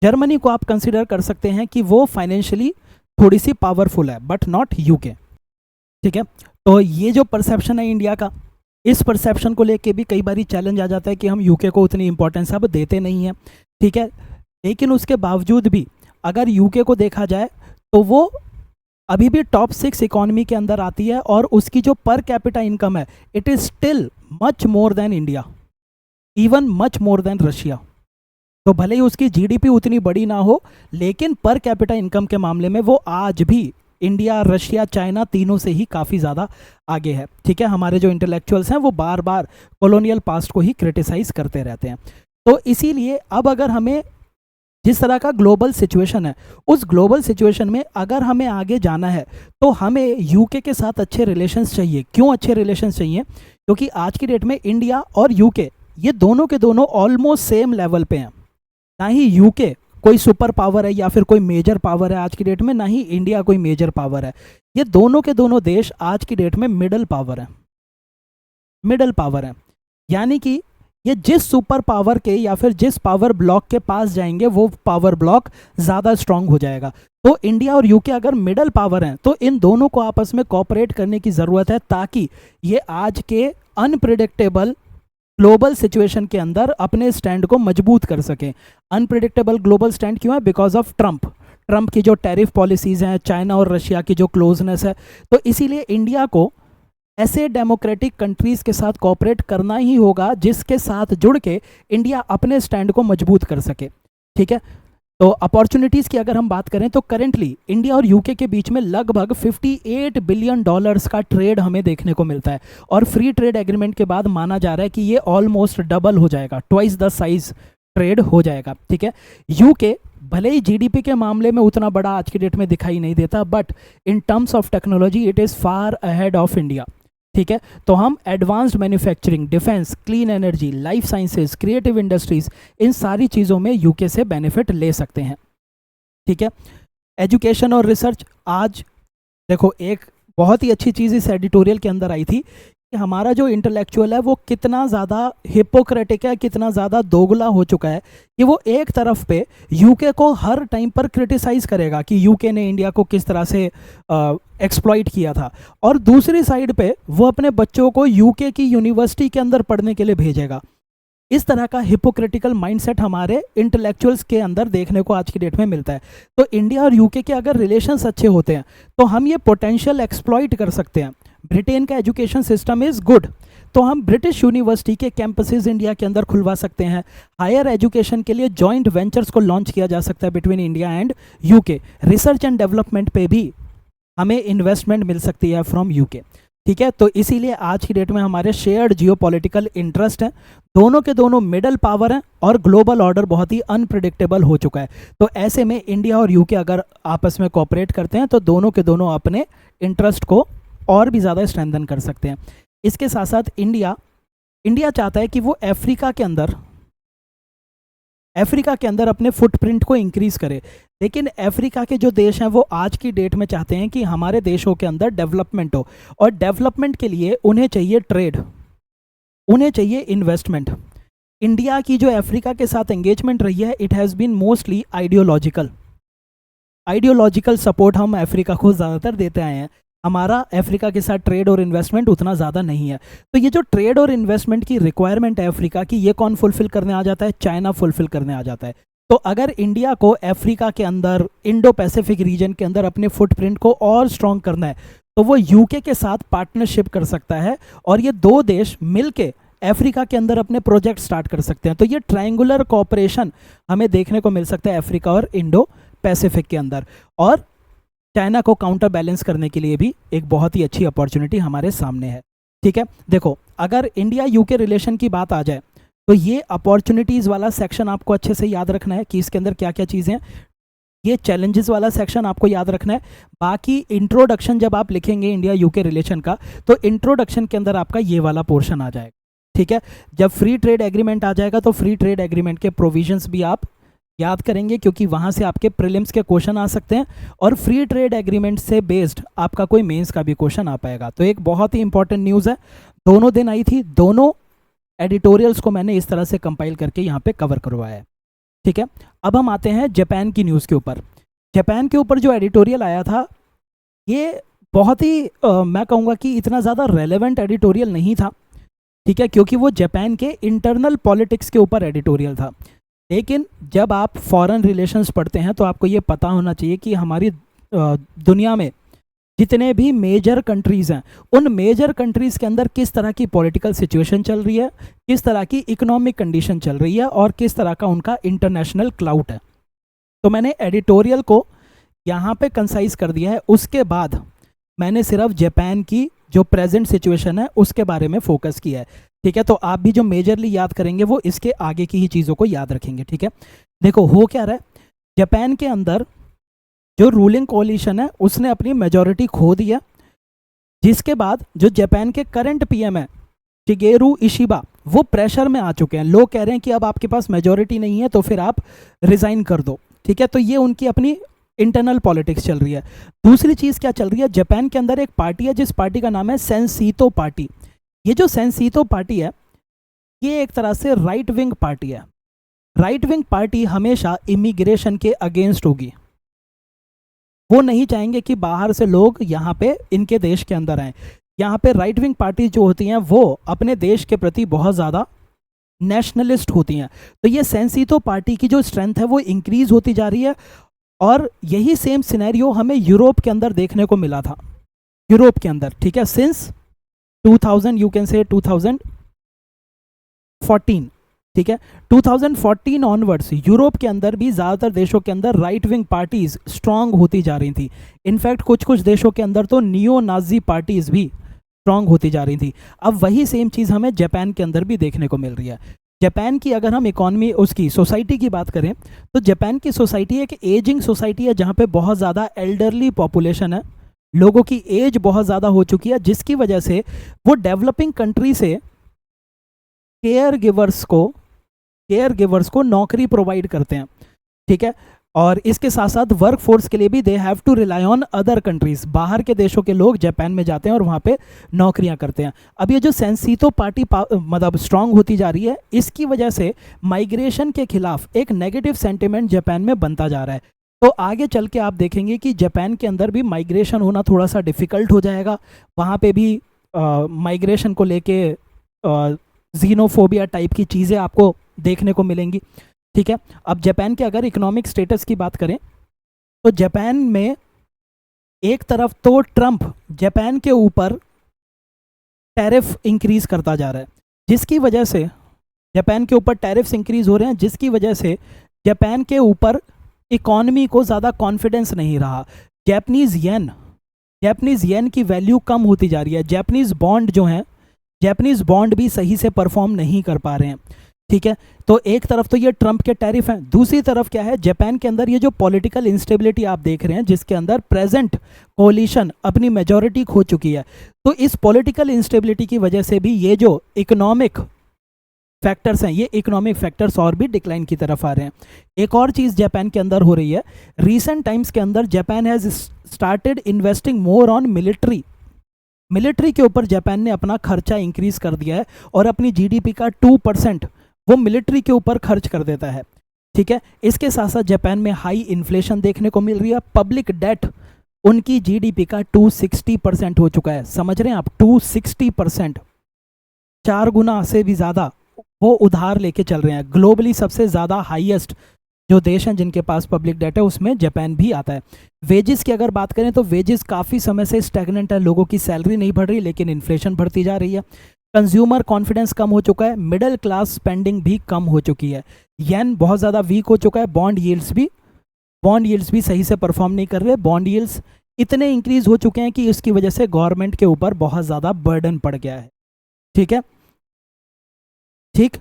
जर्मनी को आप कंसिडर कर सकते हैं कि वो फाइनेंशियली थोड़ी सी पावरफुल है, बट नॉट यूके। ठीक है, तो ये जो परसेप्शन है इंडिया का, इस परसेप्शन को लेके भी कई बार चैलेंज आ जाता है कि हम यूके को उतनी इंपॉर्टेंस अब देते नहीं हैं। ठीक है, लेकिन उसके बावजूद भी अगर यूके को देखा जाए तो वो अभी भी टॉप 6 इकोनॉमी के अंदर आती है और उसकी जो पर कैपिटा इनकम है it is still much more than India, even much more than Russia. तो भले ही उसकी जीडीपी उतनी बड़ी ना हो, लेकिन पर कैपिटा इनकम के मामले में वो आज भी इंडिया, रशिया, चाइना तीनों से ही काफ़ी ज़्यादा आगे है। ठीक है, हमारे जो इंटेलेक्चुअल्स हैं वो बार बार कॉलोनियल पास्ट को ही क्रिटिसाइज़ करते रहते हैं। तो इसीलिए अब अगर हमें जिस तरह का ग्लोबल सिचुएशन है, उस ग्लोबल सिचुएशन में अगर हमें आगे जाना है तो हमें यूके के साथ अच्छे रिलेशंस चाहिए। क्यों अच्छे रिलेशंस चाहिए? क्योंकि आज की डेट में इंडिया और यूके ये दोनों के दोनों ऑलमोस्ट सेम लेवल पे हैं। ना ही यूके कोई सुपर पावर है या फिर कोई मेजर पावर है आज की डेट में, ना ही इंडिया कोई मेजर पावर है। ये दोनों के दोनों देश आज की डेट में मिडल पावर है। यानी कि ये जिस सुपर पावर के या फिर जिस पावर ब्लॉक के पास जाएंगे वो पावर ब्लॉक ज़्यादा स्ट्रांग हो जाएगा। तो इंडिया और यूके अगर मिडल पावर हैं तो इन दोनों को आपस में कोऑपरेट करने की ज़रूरत है, ताकि ये आज के अनप्रिडिक्टेबल ग्लोबल सिचुएशन के अंदर अपने स्टैंड को मजबूत कर सकें। अनप्रिडिक्टेबल ग्लोबल स्टैंड क्यों है? बिकॉज ऑफ ट्रंप की जो टैरिफ पॉलिसीज़ हैं, चाइना और रशिया की जो क्लोजनेस है। तो इसीलिए इंडिया को ऐसे डेमोक्रेटिक कंट्रीज़ के साथ कोऑपरेट करना ही होगा जिसके साथ जुड़ के इंडिया अपने स्टैंड को मजबूत कर सके। ठीक है, तो अपॉर्चुनिटीज़ की अगर हम बात करें तो करेंटली इंडिया और यूके के बीच में लगभग $58 बिलियन का ट्रेड हमें देखने को मिलता है, और फ्री ट्रेड एग्रीमेंट के बाद माना जा रहा है कि ये ऑलमोस्ट डबल हो जाएगा, ट्वाइस द साइज ट्रेड हो जाएगा। ठीक है, यूके भले ही जीडीपी के मामले में उतना बड़ा आज की डेट में दिखाई नहीं देता, but in terms of technology it is far ahead of India. ठीक है, तो हम advanced manufacturing, defence, clean energy, life sciences, creative industries, इन सारी चीज़ों में यूके से बेनिफिट ले सकते हैं। ठीक है, एजुकेशन और रिसर्च, आज देखो एक बहुत ही अच्छी चीज़ इस एडिटोरियल के अंदर आई थी कि हमारा जो इंटेलेक्चुअल है वो कितना ज़्यादा हिपोक्रेटिक है, कितना ज़्यादा दोगला हो चुका है कि वो एक तरफ पे यूके को हर टाइम पर क्रिटिसाइज करेगा कि यूके ने इंडिया को किस तरह से एक्सप्लॉइट किया था, और दूसरी साइड पे वो अपने बच्चों को यूके की यूनिवर्सिटी के अंदर पढ़ने के लिए भेजेगा। इस तरह का हिपोक्रिटिकल माइंडसेट हमारे इंटेलेक्चुअल्स के अंदर देखने को आज की डेट में मिलता है। तो इंडिया और यूके के अगर रिलेशंस अच्छे होते हैं तो हम ये पोटेंशियल एक्सप्लॉइट कर सकते हैं। ब्रिटेन का एजुकेशन सिस्टम इज़ गुड, तो हम ब्रिटिश यूनिवर्सिटी के कैंपसेस इंडिया के अंदर खुलवा सकते हैं। हायर एजुकेशन के लिए जॉइंट वेंचर्स को लॉन्च किया जा सकता है between India and UK. Research and development पे भी हमें इन्वेस्टमेंट मिल सकती है फ्रॉम यूके। ठीक है, तो इसीलिए आज की डेट में हमारे शेयर्ड जियोपॉलिटिकल इंटरेस्ट हैं, दोनों के दोनों मिडल पावर हैं, और ग्लोबल ऑर्डर बहुत ही अनप्रिडिक्टेबल हो चुका है। तो ऐसे में इंडिया और यूके अगर आपस में कोऑपरेट करते हैं तो दोनों के दोनों अपने इंटरेस्ट को और भी ज़्यादा स्ट्रेंथन कर सकते हैं। इसके साथ साथ इंडिया चाहता है कि वो अफ्रीका के अंदर अपने फुटप्रिंट को इंक्रीज़ करे, लेकिन अफ्रीका के जो देश हैं वो आज की डेट में चाहते हैं कि हमारे देशों के अंदर डेवलपमेंट हो, और डेवलपमेंट के लिए उन्हें चाहिए ट्रेड, उन्हें चाहिए इन्वेस्टमेंट। इंडिया की जो अफ्रीका के साथ एंगेजमेंट रही है it has been mostly ideological support हम अफ्रीका को ज़्यादातर देते आए हैं। हमारा अफ्रीका के साथ ट्रेड और इन्वेस्टमेंट उतना ज़्यादा नहीं है। तो ये जो ट्रेड और इन्वेस्टमेंट की रिक्वायरमेंट है अफ्रीका की, ये कौन फुलफिल करने आ जाता है? चाइना फुलफिल करने आ जाता है। तो अगर इंडिया को अफ्रीका के अंदर, इंडो पैसिफिक रीजन के अंदर अपने फुटप्रिंट को और स्ट्रॉन्ग करना है तो वो यूके के साथ पार्टनरशिप कर सकता है, और ये दो देश मिलके अफ्रीका के अंदर अपने प्रोजेक्ट स्टार्ट कर सकते हैं। तो ये ट्रायंगुलर कोऑपरेशन हमें देखने को मिल सकता है अफ्रीका और इंडो पैसिफिक के अंदर, और चाइना को काउंटर बैलेंस करने के लिए भी एक बहुत ही अच्छी अपॉर्चुनिटी हमारे सामने है। ठीक है, देखो अगर इंडिया यूके रिलेशन की बात आ जाए तो ये अपॉर्चुनिटीज़ वाला सेक्शन आपको अच्छे से याद रखना है कि इसके अंदर क्या क्या चीज़ें हैं। ये चैलेंजेस वाला सेक्शन आपको याद रखना है। बाकी इंट्रोडक्शन जब आप लिखेंगे इंडिया यूके रिलेशन का, तो इंट्रोडक्शन के अंदर आपका ये वाला पोर्शन आ जाएगा। ठीक है, जब फ्री ट्रेड एग्रीमेंट आ जाएगा तो फ्री ट्रेड एग्रीमेंट के प्रोविजंस भी आप याद करेंगे, क्योंकि वहाँ से आपके प्रीलिम्स के क्वेश्चन आ सकते हैं, और फ्री ट्रेड एग्रीमेंट से बेस्ड आपका कोई मेंस का भी क्वेश्चन आ पाएगा। तो एक बहुत ही इंपॉर्टेंट न्यूज़ है, दोनों दिन आई थी, दोनों एडिटोरियल्स को मैंने इस तरह से कंपाइल करके यहाँ पे कवर करवाया है। ठीक है, अब हम आते हैं जापान की न्यूज़ के ऊपर। जापान के ऊपर जो एडिटोरियल आया था ये बहुत ही मैं कहूँगा कि इतना ज़्यादा रेलेवेंट एडिटोरियल नहीं था। ठीक है, क्योंकि वो जापान के इंटरनल पॉलिटिक्स के ऊपर एडिटोरियल था। लेकिन जब आप फॉरेन रिलेशंस पढ़ते हैं तो आपको ये पता होना चाहिए कि हमारी दुनिया में जितने भी मेजर कंट्रीज़ हैं उन मेजर कंट्रीज़ के अंदर किस तरह की पॉलिटिकल सिचुएशन चल रही है, किस तरह की इकोनॉमिक कंडीशन चल रही है, और किस तरह का उनका इंटरनेशनल क्लाउट है। तो मैंने एडिटोरियल को यहाँ पे कंसाइज कर दिया है। उसके बाद मैंने सिर्फ जापान की जो प्रेजेंट सिचुएशन है उसके बारे में फोकस किया है। ठीक है, तो आप भी जो मेजरली याद करेंगे वो इसके आगे की ही चीज़ों को याद रखेंगे। ठीक है, देखो हो क्या रहा है, जापान के अंदर जो रूलिंग कोalition है उसने अपनी मेजॉरिटी खो दिया, जिसके बाद जो जापान के करंट पीएम है शिगेरू इशिबा वो प्रेशर में आ चुके हैं। लोग कह रहे हैं कि अब आपके पास मेजॉरिटी नहीं है तो फिर आप रिज़ाइन कर दो। ठीक है, तो ये उनकी अपनी इंटरनल पॉलिटिक्स चल रही है। दूसरी चीज़ क्या चल रही है, जापान के अंदर एक पार्टी है जिस पार्टी का नाम है सेंसीतो पार्टी। ये जो सेंसीतो पार्टी है ये एक तरह से राइट विंग पार्टी है। राइट विंग पार्टी हमेशा इमिग्रेशन के अगेंस्ट होगी, वो नहीं चाहेंगे कि बाहर से लोग यहाँ पे इनके देश के अंदर आएँ। यहाँ पे राइट विंग पार्टी जो होती हैं वो अपने देश के प्रति बहुत ज़्यादा नेशनलिस्ट होती हैं। तो ये सेंसीतो पार्टी की जो स्ट्रेंथ है वो इंक्रीज़ होती जा रही है, और यही सेम सिनेरियो हमें यूरोप के अंदर देखने को मिला था। यूरोप के अंदर, ठीक है, सिंस 2000 यू कैन से 2014, ठीक है। 2014 ऑनवर्ड्स यूरोप के अंदर भी ज़्यादातर देशों के अंदर राइट विंग पार्टीज स्ट्रांग होती जा रही थी। इनफैक्ट कुछ कुछ देशों के अंदर तो नियो नाजी पार्टीज भी स्ट्रांग होती जा रही थी। अब वही सेम चीज़ हमें जापान के अंदर भी देखने को मिल रही है। जापान की अगर हम इकॉनमी उसकी सोसाइटी की बात करें तो जापान की सोसाइटी एक एजिंग सोसाइटी है, जहाँ पे बहुत ज़्यादा एल्डरली पॉपुलेशन है, लोगों की एज बहुत ज़्यादा हो चुकी है, जिसकी वजह से वो डेवलपिंग कंट्री से केयर गिवर्स को नौकरी प्रोवाइड करते हैं। ठीक है। और इसके साथ साथ वर्क फोर्स के लिए भी they have to rely on other countries, बाहर के देशों के लोग जापान में जाते हैं और वहाँ पे नौकरियाँ करते हैं। अब ये जो सेंसीतो पार्टी मतलब स्ट्रांग होती जा रही है, इसकी वजह से माइग्रेशन के खिलाफ एक नेगेटिव सेंटिमेंट जापान में बनता जा रहा है। तो आगे चल के आप देखेंगे कि जापान के अंदर भी माइग्रेशन होना थोड़ा सा डिफ़िकल्ट हो जाएगा। वहाँ पे भी माइग्रेशन को लेके जीनोफोबिया टाइप की चीज़ें आपको देखने को मिलेंगी। ठीक है। अब जापान के अगर इकोनॉमिक स्टेटस की बात करें तो जापान में एक तरफ तो ट्रंप जापान के ऊपर टैरिफ इंक्रीज करता जा रहा है, जिसकी वजह से जापान के ऊपर टैरिफ्स इंक्रीज हो रहे हैं, जिसकी वजह से जापान के ऊपर इकॉनमी को ज़्यादा कॉन्फिडेंस नहीं रहा। जापानीज़ येन की वैल्यू कम होती जा रही है। जापानीज़ बॉन्ड भी सही से परफॉर्म नहीं कर पा रहे हैं। ठीक है। तो एक तरफ तो ये ट्रंप के टैरिफ हैं, दूसरी तरफ क्या है, जापान के अंदर ये जो पॉलिटिकल इंस्टेबिलिटी आप देख रहे हैं, जिसके अंदर प्रेजेंट कोलिशन अपनी मेजॉरिटी खो चुकी है। तो इस पॉलिटिकल इंस्टेबिलिटी की वजह से भी ये जो इकोनॉमिक फैक्टर्स हैं, ये इकोनॉमिक फैक्टर्स और भी डिक्लाइन की तरफ आ रहे हैं। एक और चीज़ जापान के अंदर हो रही है, रीसेंट टाइम्स के अंदर Japan has started investing more on military के ऊपर जापान ने अपना खर्चा इंक्रीज कर दिया है और अपनी जीडीपी का 2% वो मिलिट्री के ऊपर खर्च कर देता है। ठीक है। इसके साथ साथ जापान में हाई इन्फ्लेशन देखने को मिल रही है। पब्लिक डेट उनकी जीडीपी का 260% हो चुका है। समझ रहे हैं आप, 260%, 4 गुना से भी ज़्यादा वो उधार लेके चल रहे हैं। ग्लोबली सबसे ज़्यादा हाईएस्ट जो देश हैं जिनके पास पब्लिक डेट है, उसमें जापान भी आता है। वेजेस की अगर बात करें तो वेजेस काफ़ी समय से स्टैग्नेंट है, लोगों की सैलरी नहीं बढ़ रही, लेकिन इन्फ्लेशन बढ़ती जा रही है। कंज्यूमर कॉन्फिडेंस कम हो चुका है, मिडिल क्लास स्पेंडिंग भी कम हो चुकी है, येन बहुत ज़्यादा वीक हो चुका है, बॉन्ड यील्ड्स भी सही से परफॉर्म नहीं कर रहे। बॉन्ड यील्ड्स इतने इंक्रीज हो चुके हैं कि इसकी वजह से गवर्नमेंट के ऊपर बहुत ज़्यादा बर्डन पड़ गया है। ठीक है। ठीक।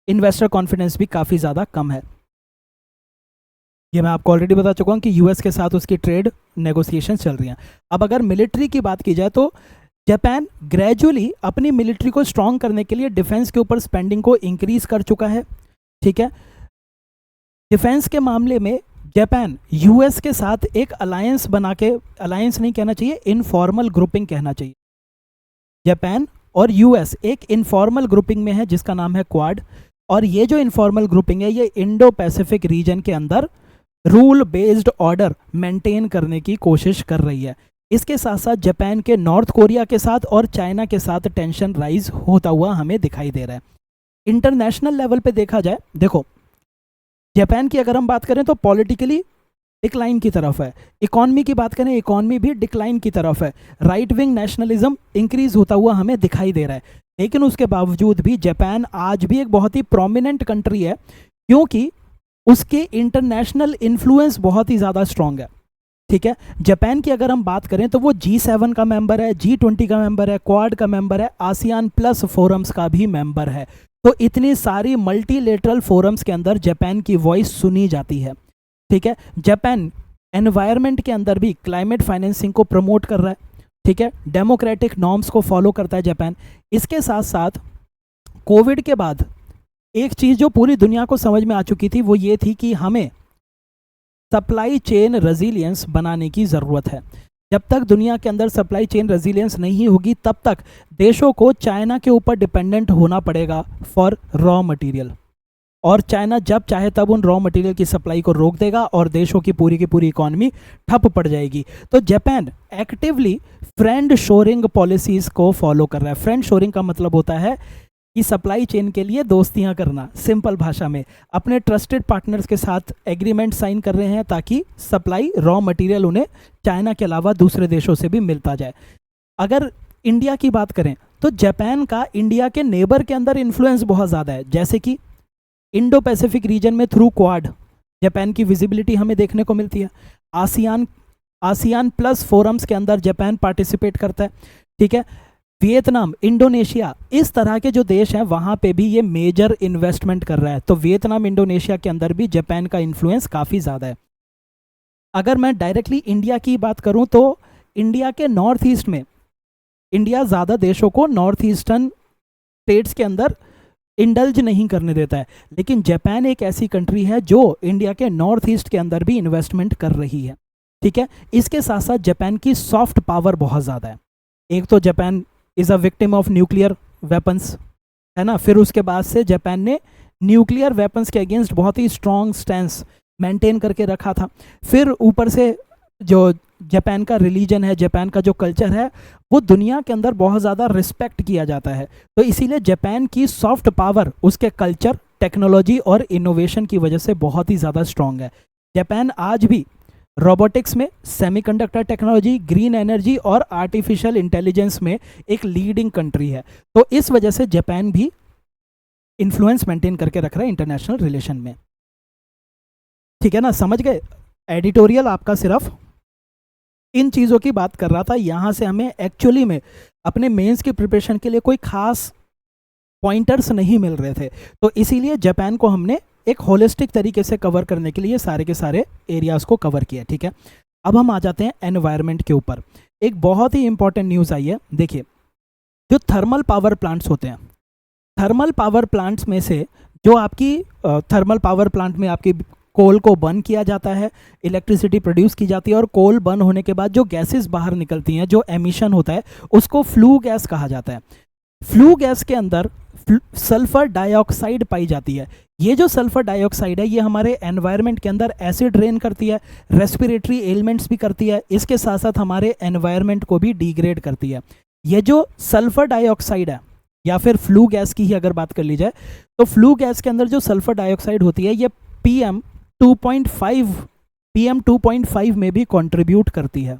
इन्वेस्टर कॉन्फिडेंस भी काफ़ी ज़्यादा कम है। ये मैं आपको ऑलरेडी बता चुका हूँ कि यूएस के साथ उसकी ट्रेड नेगोशिएशन चल रही हैं। अब अगर मिलिट्री की बात की जाए तो जापान ग्रेजुअली अपनी मिलिट्री को स्ट्रॉन्ग करने के लिए डिफेंस के ऊपर स्पेंडिंग को इंक्रीज कर चुका है। ठीक है। डिफेंस के मामले में जापान यूएस के साथ एक अलायंस बना के, अलायंस नहीं कहना चाहिए, इनफॉर्मल ग्रुपिंग कहना चाहिए। जापान और यूएस एक इनफॉर्मल ग्रुपिंग में है जिसका नाम है क्वाड, और ये जो इनफॉर्मल ग्रुपिंग है ये इंडो पैसिफिक रीजन के अंदर रूल बेस्ड ऑर्डर मेंटेन करने की कोशिश कर रही है। इसके साथ साथ जापान के नॉर्थ कोरिया के साथ और चाइना के साथ टेंशन राइज होता हुआ हमें दिखाई दे रहा है। इंटरनेशनल लेवल पे देखा जाए, देखो जापान की अगर हम बात करें तो पॉलिटिकली डिक्लाइन की तरफ है, इकॉनमी की बात करें इकॉनमी भी डिक्लाइन की तरफ है, राइट विंग नेशनलिज्म इंक्रीज होता हुआ हमें दिखाई दे रहा है। लेकिन उसके बावजूद भी जापान आज भी एक बहुत ही प्रोमिनेंट कंट्री है, क्योंकि उसके इंटरनेशनल इन्फ्लुएंस बहुत ही ज़्यादा स्ट्रॉन्ग है। ठीक है। जापान की अगर हम बात करें तो वो G7 का मेंबर है, G20 का मेंबर है, क्वाड का मेंबर है, आसियान प्लस फोरम्स का भी मेंबर है। तो इतनी सारी मल्टीलेटरल फोरम्स के अंदर जापान की वॉइस सुनी जाती है। ठीक है। जापान एनवायरनमेंट के अंदर भी क्लाइमेट फाइनेंसिंग को प्रमोट कर रहा है। ठीक है। डेमोक्रेटिक नॉर्म्स को फॉलो करता है जापान। इसके साथ साथ कोविड के बाद एक चीज़ जो पूरी दुनिया को समझ में आ चुकी थी वो ये थी कि हमें सप्लाई चेन रेजिलियंस बनाने की ज़रूरत है। जब तक दुनिया के अंदर सप्लाई चेन रेजिलियंस नहीं होगी तब तक देशों को चाइना के ऊपर डिपेंडेंट होना पड़ेगा फॉर रॉ मटेरियल, और चाइना जब चाहे तब उन रॉ मटेरियल की सप्लाई को रोक देगा और देशों की पूरी इकॉनमी ठप पड़ जाएगी। तो Japan actively friend shoring policies को फॉलो कर रहा है। फ्रेंड शोरिंग का मतलब होता है कि सप्लाई चेन के लिए दोस्तियां करना, सिंपल भाषा में अपने ट्रस्टेड पार्टनर्स के साथ एग्रीमेंट साइन कर रहे हैं ताकि सप्लाई रॉ मटेरियल उन्हें चाइना के अलावा दूसरे देशों से भी मिलता जाए। अगर इंडिया की बात करें तो जापान का इंडिया के नेबर के अंदर इन्फ्लुएंस बहुत ज़्यादा है, जैसे कि इंडो पैसिफिक रीजन में थ्रू क्वाड जापान की विजिबिलिटी हमें देखने को मिलती है। आसियान आसियान प्लस फोरम्स के अंदर जापान पार्टिसिपेट करता है, ठीक है। वियतनाम, इंडोनेशिया, इस तरह के जो देश हैं वहाँ पे भी ये मेजर इन्वेस्टमेंट कर रहा है। तो वियतनाम, इंडोनेशिया के अंदर भी जापान का इन्फ्लुएंस काफ़ी ज़्यादा है। अगर मैं डायरेक्टली इंडिया की बात करूँ तो इंडिया के नॉर्थ ईस्ट में, इंडिया ज़्यादा देशों को नॉर्थ ईस्टर्न स्टेट्स के अंदर इंडल्ज नहीं करने देता है, लेकिन जापान एक ऐसी कंट्री है जो इंडिया के नॉर्थ ईस्ट के अंदर भी इन्वेस्टमेंट कर रही है, ठीक है। इसके साथ साथ जापान की सॉफ्ट पावर बहुत ज़्यादा है। एक तो Japan is a victim of nuclear weapons, है ना। फिर उसके बाद से जापान ने न्यूक्लियर वेपन्स के अगेंस्ट बहुत ही स्ट्रॉन्ग स्टैंस मेंटेन करके रखा था। फिर ऊपर से जो जापान का रिलीजन है, जापान का जो कल्चर है, वो दुनिया के अंदर बहुत ज़्यादा रिस्पेक्ट किया जाता है। तो इसीलिए जापान की सॉफ्ट पावर उसके कल्चर, टेक्नोलॉजी और इनोवेशन की वजह से बहुत ही ज़्यादा स्ट्रॉन्ग है। जापान आज भी रोबोटिक्स में, सेमीकंडक्टर टेक्नोलॉजी, ग्रीन एनर्जी और आर्टिफिशियल इंटेलिजेंस में एक लीडिंग कंट्री है। तो इस वजह से जापान भी इन्फ्लुएंस मेंटेन करके रख रहा है इंटरनेशनल रिलेशन में, ठीक है ना। समझ गए? एडिटोरियल आपका सिर्फ इन चीज़ों की बात कर रहा था। यहाँ से हमें एक्चुअली में अपने मेंस की प्रिपरेशन के लिए कोई खास पॉइंटर्स नहीं मिल रहे थे, तो इसीलिए जापान को हमने एक होलिस्टिक तरीके से कवर करने के लिए सारे के सारे एरियाज़ को कवर किया, ठीक है। अब हम आ जाते हैं एनवायरनमेंट के ऊपर। एक बहुत ही इंपॉर्टेंट न्यूज़ आई है। देखिए, जो थर्मल पावर प्लांट्स होते हैं, थर्मल पावर प्लांट्स में से जो आपकी थर्मल पावर प्लांट में आपकी कोल को बर्न किया जाता है, इलेक्ट्रिसिटी प्रोड्यूस की जाती है, और कोल बर्न होने के बाद जो गैसेस बाहर निकलती हैं, जो एमिशन होता है, उसको फ्लू गैस कहा जाता है। फ्लू गैस के अंदर सल्फर डाइऑक्साइड पाई जाती है। ये जो सल्फर डाइऑक्साइड है, ये हमारे एनवायरनमेंट के अंदर एसिड रेन करती है, रेस्पिरेटरी एलिमेंट्स भी करती है, इसके साथ साथ हमारे एनवायरनमेंट को भी डिग्रेड करती है। ये जो सल्फर डाइऑक्साइड है, या फिर फ्लू गैस की ही अगर बात कर ली जाए, तो फ्लू गैस के अंदर जो सल्फर डाइऑक्साइड होती है, ये PM 2.5 में भी कंट्रीब्यूट करती है,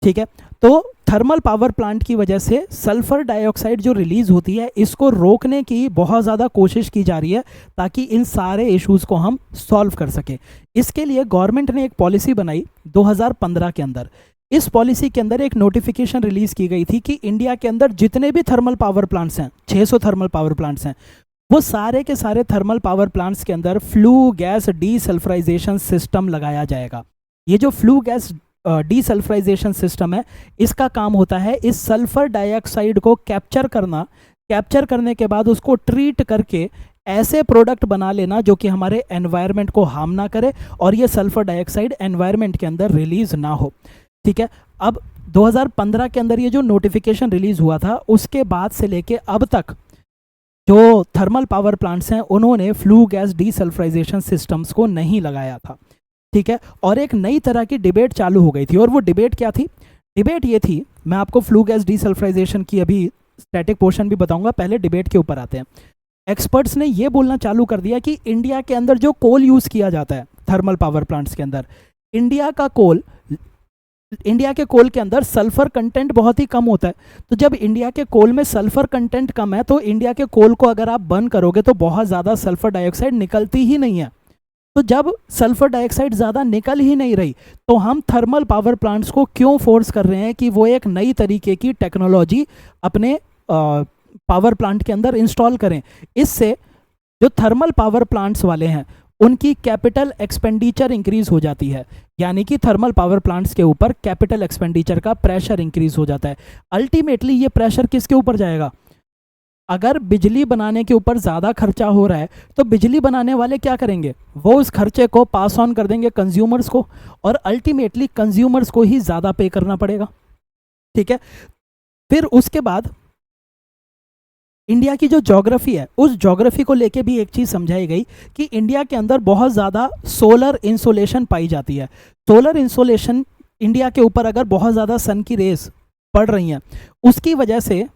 ठीक है। तो थर्मल पावर प्लांट की वजह से सल्फर डाइऑक्साइड जो रिलीज होती है, इसको रोकने की बहुत ज़्यादा कोशिश की जा रही है, ताकि इन सारे इश्यूज़ को हम सॉल्व कर सकें। इसके लिए गवर्नमेंट ने एक पॉलिसी बनाई 2015 के अंदर। इस पॉलिसी के अंदर एक नोटिफिकेशन रिलीज़ की गई थी कि इंडिया के अंदर जितने भी थर्मल पावर प्लांट्स हैं, 600 थर्मल पावर प्लांट्स हैं, वो सारे के सारे थर्मल पावर प्लांट्स के अंदर फ्लू गैस डीसल्फराइजेशन सिस्टम लगाया जाएगा। ये जो फ्लू गैस डीसल्फराइजेशन सिस्टम है, इसका काम होता है इस सल्फर डाइऑक्साइड को कैप्चर करना, कैप्चर करने के बाद उसको ट्रीट करके ऐसे प्रोडक्ट बना लेना जो कि हमारे एनवायरनमेंट को हार्म ना करे, और ये सल्फर डाइऑक्साइड एनवायरनमेंट के अंदर रिलीज ना हो, ठीक है। अब 2015 के अंदर ये जो नोटिफिकेशन रिलीज हुआ था, उसके बाद से लेके अब तक जो थर्मल पावर प्लांट्स हैं, उन्होंने फ्लू गैस डीसल्फराइजेशन सिस्टम्स को नहीं लगाया था, ठीक है। और एक नई तरह की डिबेट चालू हो गई थी, और वो डिबेट क्या थी? डिबेट ये थी, मैं आपको फ्लू गैस डीसल्फराइजेशन की अभी स्टैटिक पोर्शन भी बताऊंगा, पहले डिबेट के ऊपर आते हैं। एक्सपर्ट्स ने ये बोलना चालू कर दिया कि इंडिया के अंदर जो कोल यूज़ किया जाता है थर्मल पावर प्लांट्स के अंदर, इंडिया के कोल के अंदर सल्फर कंटेंट बहुत ही कम होता है। तो जब इंडिया के कोल में सल्फर कंटेंट कम है, तो इंडिया के कोल को अगर आप बर्न करोगे तो बहुत ज़्यादा सल्फर डाइऑक्साइड निकलती ही नहीं है। तो जब सल्फर डाइऑक्साइड ज़्यादा निकल ही नहीं रही, तो हम थर्मल पावर प्लांट्स को क्यों फोर्स कर रहे हैं कि वो एक नई तरीके की टेक्नोलॉजी अपने पावर प्लांट के अंदर इंस्टॉल करें। इससे जो थर्मल पावर प्लांट्स वाले हैं, उनकी कैपिटल एक्सपेंडिचर इंक्रीज हो जाती है, यानी कि थर्मल पावर प्लांट्स के ऊपर कैपिटल एक्सपेंडिचर का प्रेशर इंक्रीज हो जाता है। अल्टीमेटली ये प्रेशर किसके ऊपर जाएगा? अगर बिजली बनाने के ऊपर ज़्यादा खर्चा हो रहा है, तो बिजली बनाने वाले क्या करेंगे? वो उस खर्चे को पास ऑन कर देंगे कंज्यूमर्स को, और अल्टीमेटली कंज्यूमर्स को ही ज़्यादा पे करना पड़ेगा, ठीक है। फिर उसके बाद इंडिया की जो ज्योग्राफी है, उस ज्योग्राफी को लेके भी एक चीज़ समझाई गई कि इंडिया के अंदर बहुत ज़्यादा सोलर इंसोलेशन पाई जाती है। सोलर इंसोलेशन इंडिया के ऊपर अगर बहुत ज़्यादा सन की रेस पड़ रही हैं, उसकी वजह से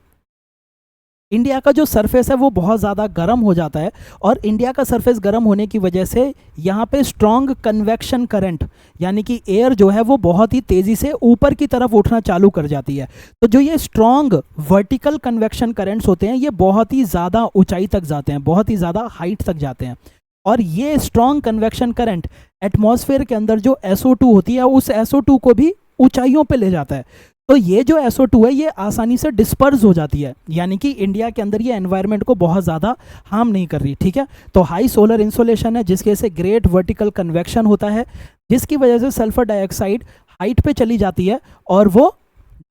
इंडिया का जो सरफेस है वो बहुत ज़्यादा गर्म हो जाता है, और इंडिया का सरफेस गर्म होने की वजह से यहाँ पे स्ट्रॉन्ग कन्वेक्शन करंट, यानी कि एयर जो है वो बहुत ही तेज़ी से ऊपर की तरफ उठना चालू कर जाती है। तो जो ये स्ट्रॉन्ग वर्टिकल कन्वेक्शन करंट्स होते हैं ये बहुत ही ज़्यादा ऊंचाई तक जाते हैं, बहुत ही ज़्यादा हाइट तक जाते हैं, और ये स्ट्रॉन्ग कन्वेक्शन करंट एटमॉस्फेयर के अंदर जो SO2 होती है उस SO2 को भी ऊंचाइयों पे ले जाता है। तो ये जो SO2 है ये आसानी से डिस्पर्स हो जाती है, यानी कि इंडिया के अंदर ये एनवायरनमेंट को बहुत ज़्यादा हार्म नहीं कर रही। ठीक है, तो हाई सोलर इंसोलेशन है जिसकी वजह से ग्रेट वर्टिकल कन्वेक्शन होता है, जिसकी वजह से सल्फर डाइऑक्साइड हाइट पे चली जाती है और वो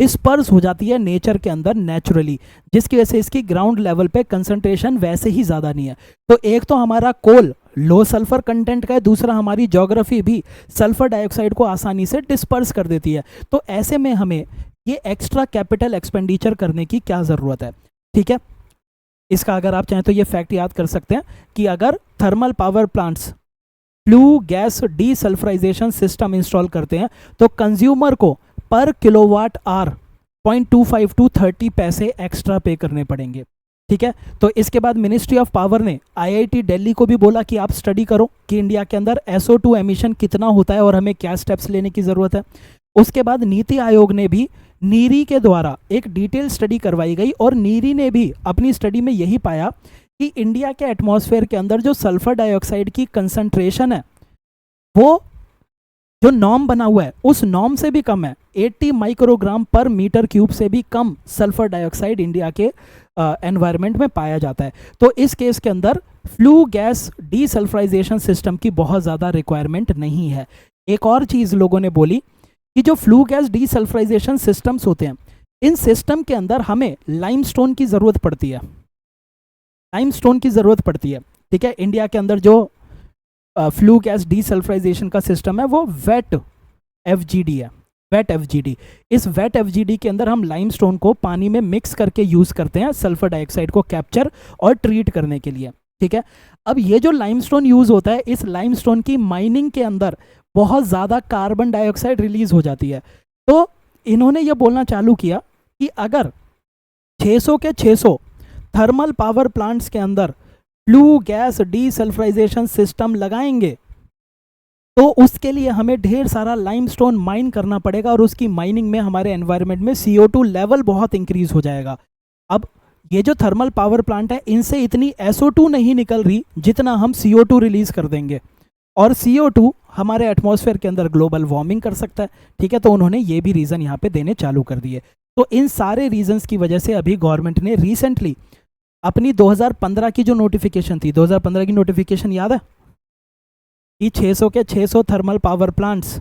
डिस्पर्स हो जाती है नेचर के अंदर नेचुरली, जिसकी वजह से इसकी ग्राउंड लेवल पे कंसंट्रेशन वैसे ही ज़्यादा नहीं है। तो एक तो हमारा कोल लो सल्फर कंटेंट का है, दूसरा हमारी ज्योग्राफी भी सल्फर डाइऑक्साइड को आसानी से डिस्पर्स कर देती है। तो ऐसे में हमें ये एक्स्ट्रा कैपिटल एक्सपेंडिचर करने की क्या ज़रूरत है। ठीक है, इसका अगर आप चाहें तो ये फैक्ट याद कर सकते हैं कि अगर thermal power plants flue gas desulphurisation system install करते हैं तो कंज्यूमर को पर किलोवाट आवर 0.25 टू 30 पैसे एक्स्ट्रा पे करने पड़ेंगे। ठीक है, तो इसके बाद मिनिस्ट्री ऑफ पावर ने IIT दिल्ली को भी बोला कि आप स्टडी करो कि इंडिया के अंदर SO2 एमिशन कितना होता है और हमें क्या स्टेप्स लेने की ज़रूरत है। उसके बाद नीति आयोग ने भी नीरी के द्वारा एक डिटेल स्टडी करवाई गई, और नीरी ने भी अपनी स्टडी में यही पाया कि इंडिया के एटमॉस्फेयर के अंदर जो सल्फर डाइऑक्साइड की कंसंट्रेशन है वो जो नॉर्म बना हुआ है उस नॉर्म से भी कम है। 80 माइक्रोग्राम पर मीटर क्यूब से भी कम सल्फर डाइऑक्साइड इंडिया के एनवायरनमेंट में पाया जाता है। तो इस केस के अंदर फ्लू गैस डीसल्फराइजेशन सिस्टम की बहुत ज़्यादा रिक्वायरमेंट नहीं है। एक और चीज़ लोगों ने बोली कि जो फ्लू गैस डीसल्फराइजेशन सिस्टम्स होते हैं इन सिस्टम के अंदर हमें लाइमस्टोन की ज़रूरत पड़ती है, लाइमस्टोन की ज़रूरत पड़ती है। ठीक है, इंडिया के अंदर जो फ्लू गैस डीसल्फराइजेशन का सिस्टम है वो वेट FGD है, वेट FGD। इस वेट FGD के अंदर हम लाइमस्टोन को पानी में मिक्स करके यूज़ करते हैं सल्फर डाइऑक्साइड को कैप्चर और ट्रीट करने के लिए। ठीक है, अब ये जो लाइमस्टोन यूज़ होता है इस लाइमस्टोन की माइनिंग के अंदर बहुत ज़्यादा कार्बन डाइऑक्साइड रिलीज हो जाती है। तो इन्होंने ये बोलना चालू किया कि अगर 600 के 600 थर्मल पावर प्लांट्स के अंदर फ्लू गैस डीसल्फराइजेशन सिस्टम लगाएंगे तो उसके लिए हमें ढेर सारा लाइमस्टोन माइन करना पड़ेगा, और उसकी माइनिंग में हमारे एनवायरनमेंट में CO2 लेवल बहुत इंक्रीज हो जाएगा। अब ये जो थर्मल पावर प्लांट है इनसे इतनी SO2 नहीं निकल रही जितना हम CO2 रिलीज कर देंगे, और CO2 हमारे एटमॉस्फेयर के अंदर ग्लोबल वार्मिंग कर सकता है। ठीक है, तो उन्होंने ये भी रीज़न यहाँ पे देने चालू कर दिए। तो इन सारे रीजंस की वजह से अभी गवर्नमेंट ने रिसेंटली अपनी 2015 की जो नोटिफिकेशन थी, 2015 की नोटिफिकेशन याद है कि 600 के 600 thermal power plants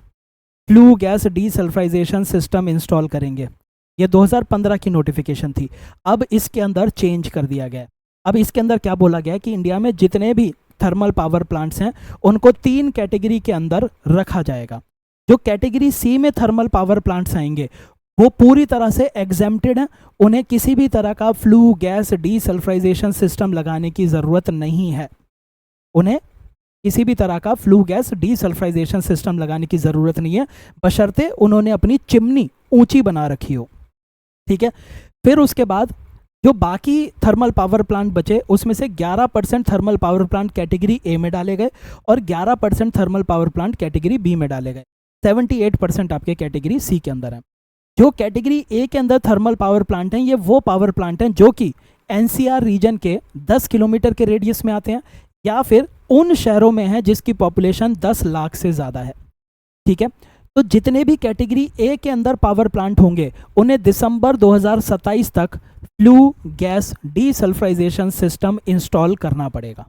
flue gas desulphurisation system install करेंगे, ये 2015 की नोटिफिकेशन थी। अब इसके अंदर चेंज कर दिया गया। अब इसके अंदर क्या बोला गया है कि इंडिया में जितने भी थर्मल पावर प्लांट्स हैं उनको 3 कैटेगरी के अंदर रखा जाएगा। जो कैटेगरी C में थर्मल पावर प्लांट्स आएंगे वो पूरी तरह से एग्जेम्प्टेड हैं, उन्हें किसी भी तरह का फ्लू गैस डीसल्फराइजेशन सिस्टम लगाने की ज़रूरत नहीं है, उन्हें किसी भी तरह का फ्लू गैस डीसल्फराइजेशन सिस्टम लगाने की ज़रूरत नहीं है, बशर्ते उन्होंने अपनी चिमनी ऊंची बना रखी हो। ठीक है, फिर उसके बाद जो बाकी थर्मल पावर प्लांट बचे उसमें से 11% thermal power plant category A में डाले गए और 11% thermal power plant category B में डाले गए। 78% आपके कैटेगरी C के अंदर है। जो कैटेगरी A के अंदर थर्मल पावर प्लांट हैं ये वो पावर प्लांट हैं जो कि NCR रीजन के 10 किलोमीटर के रेडियस में आते हैं या फिर उन शहरों में है जिसकी पॉपुलेशन 10 लाख से ज़्यादा है। ठीक है, तो जितने भी कैटेगरी A के अंदर पावर प्लांट होंगे उन्हें दिसंबर 2027 तक flue gas desulphurisation system install करना पड़ेगा।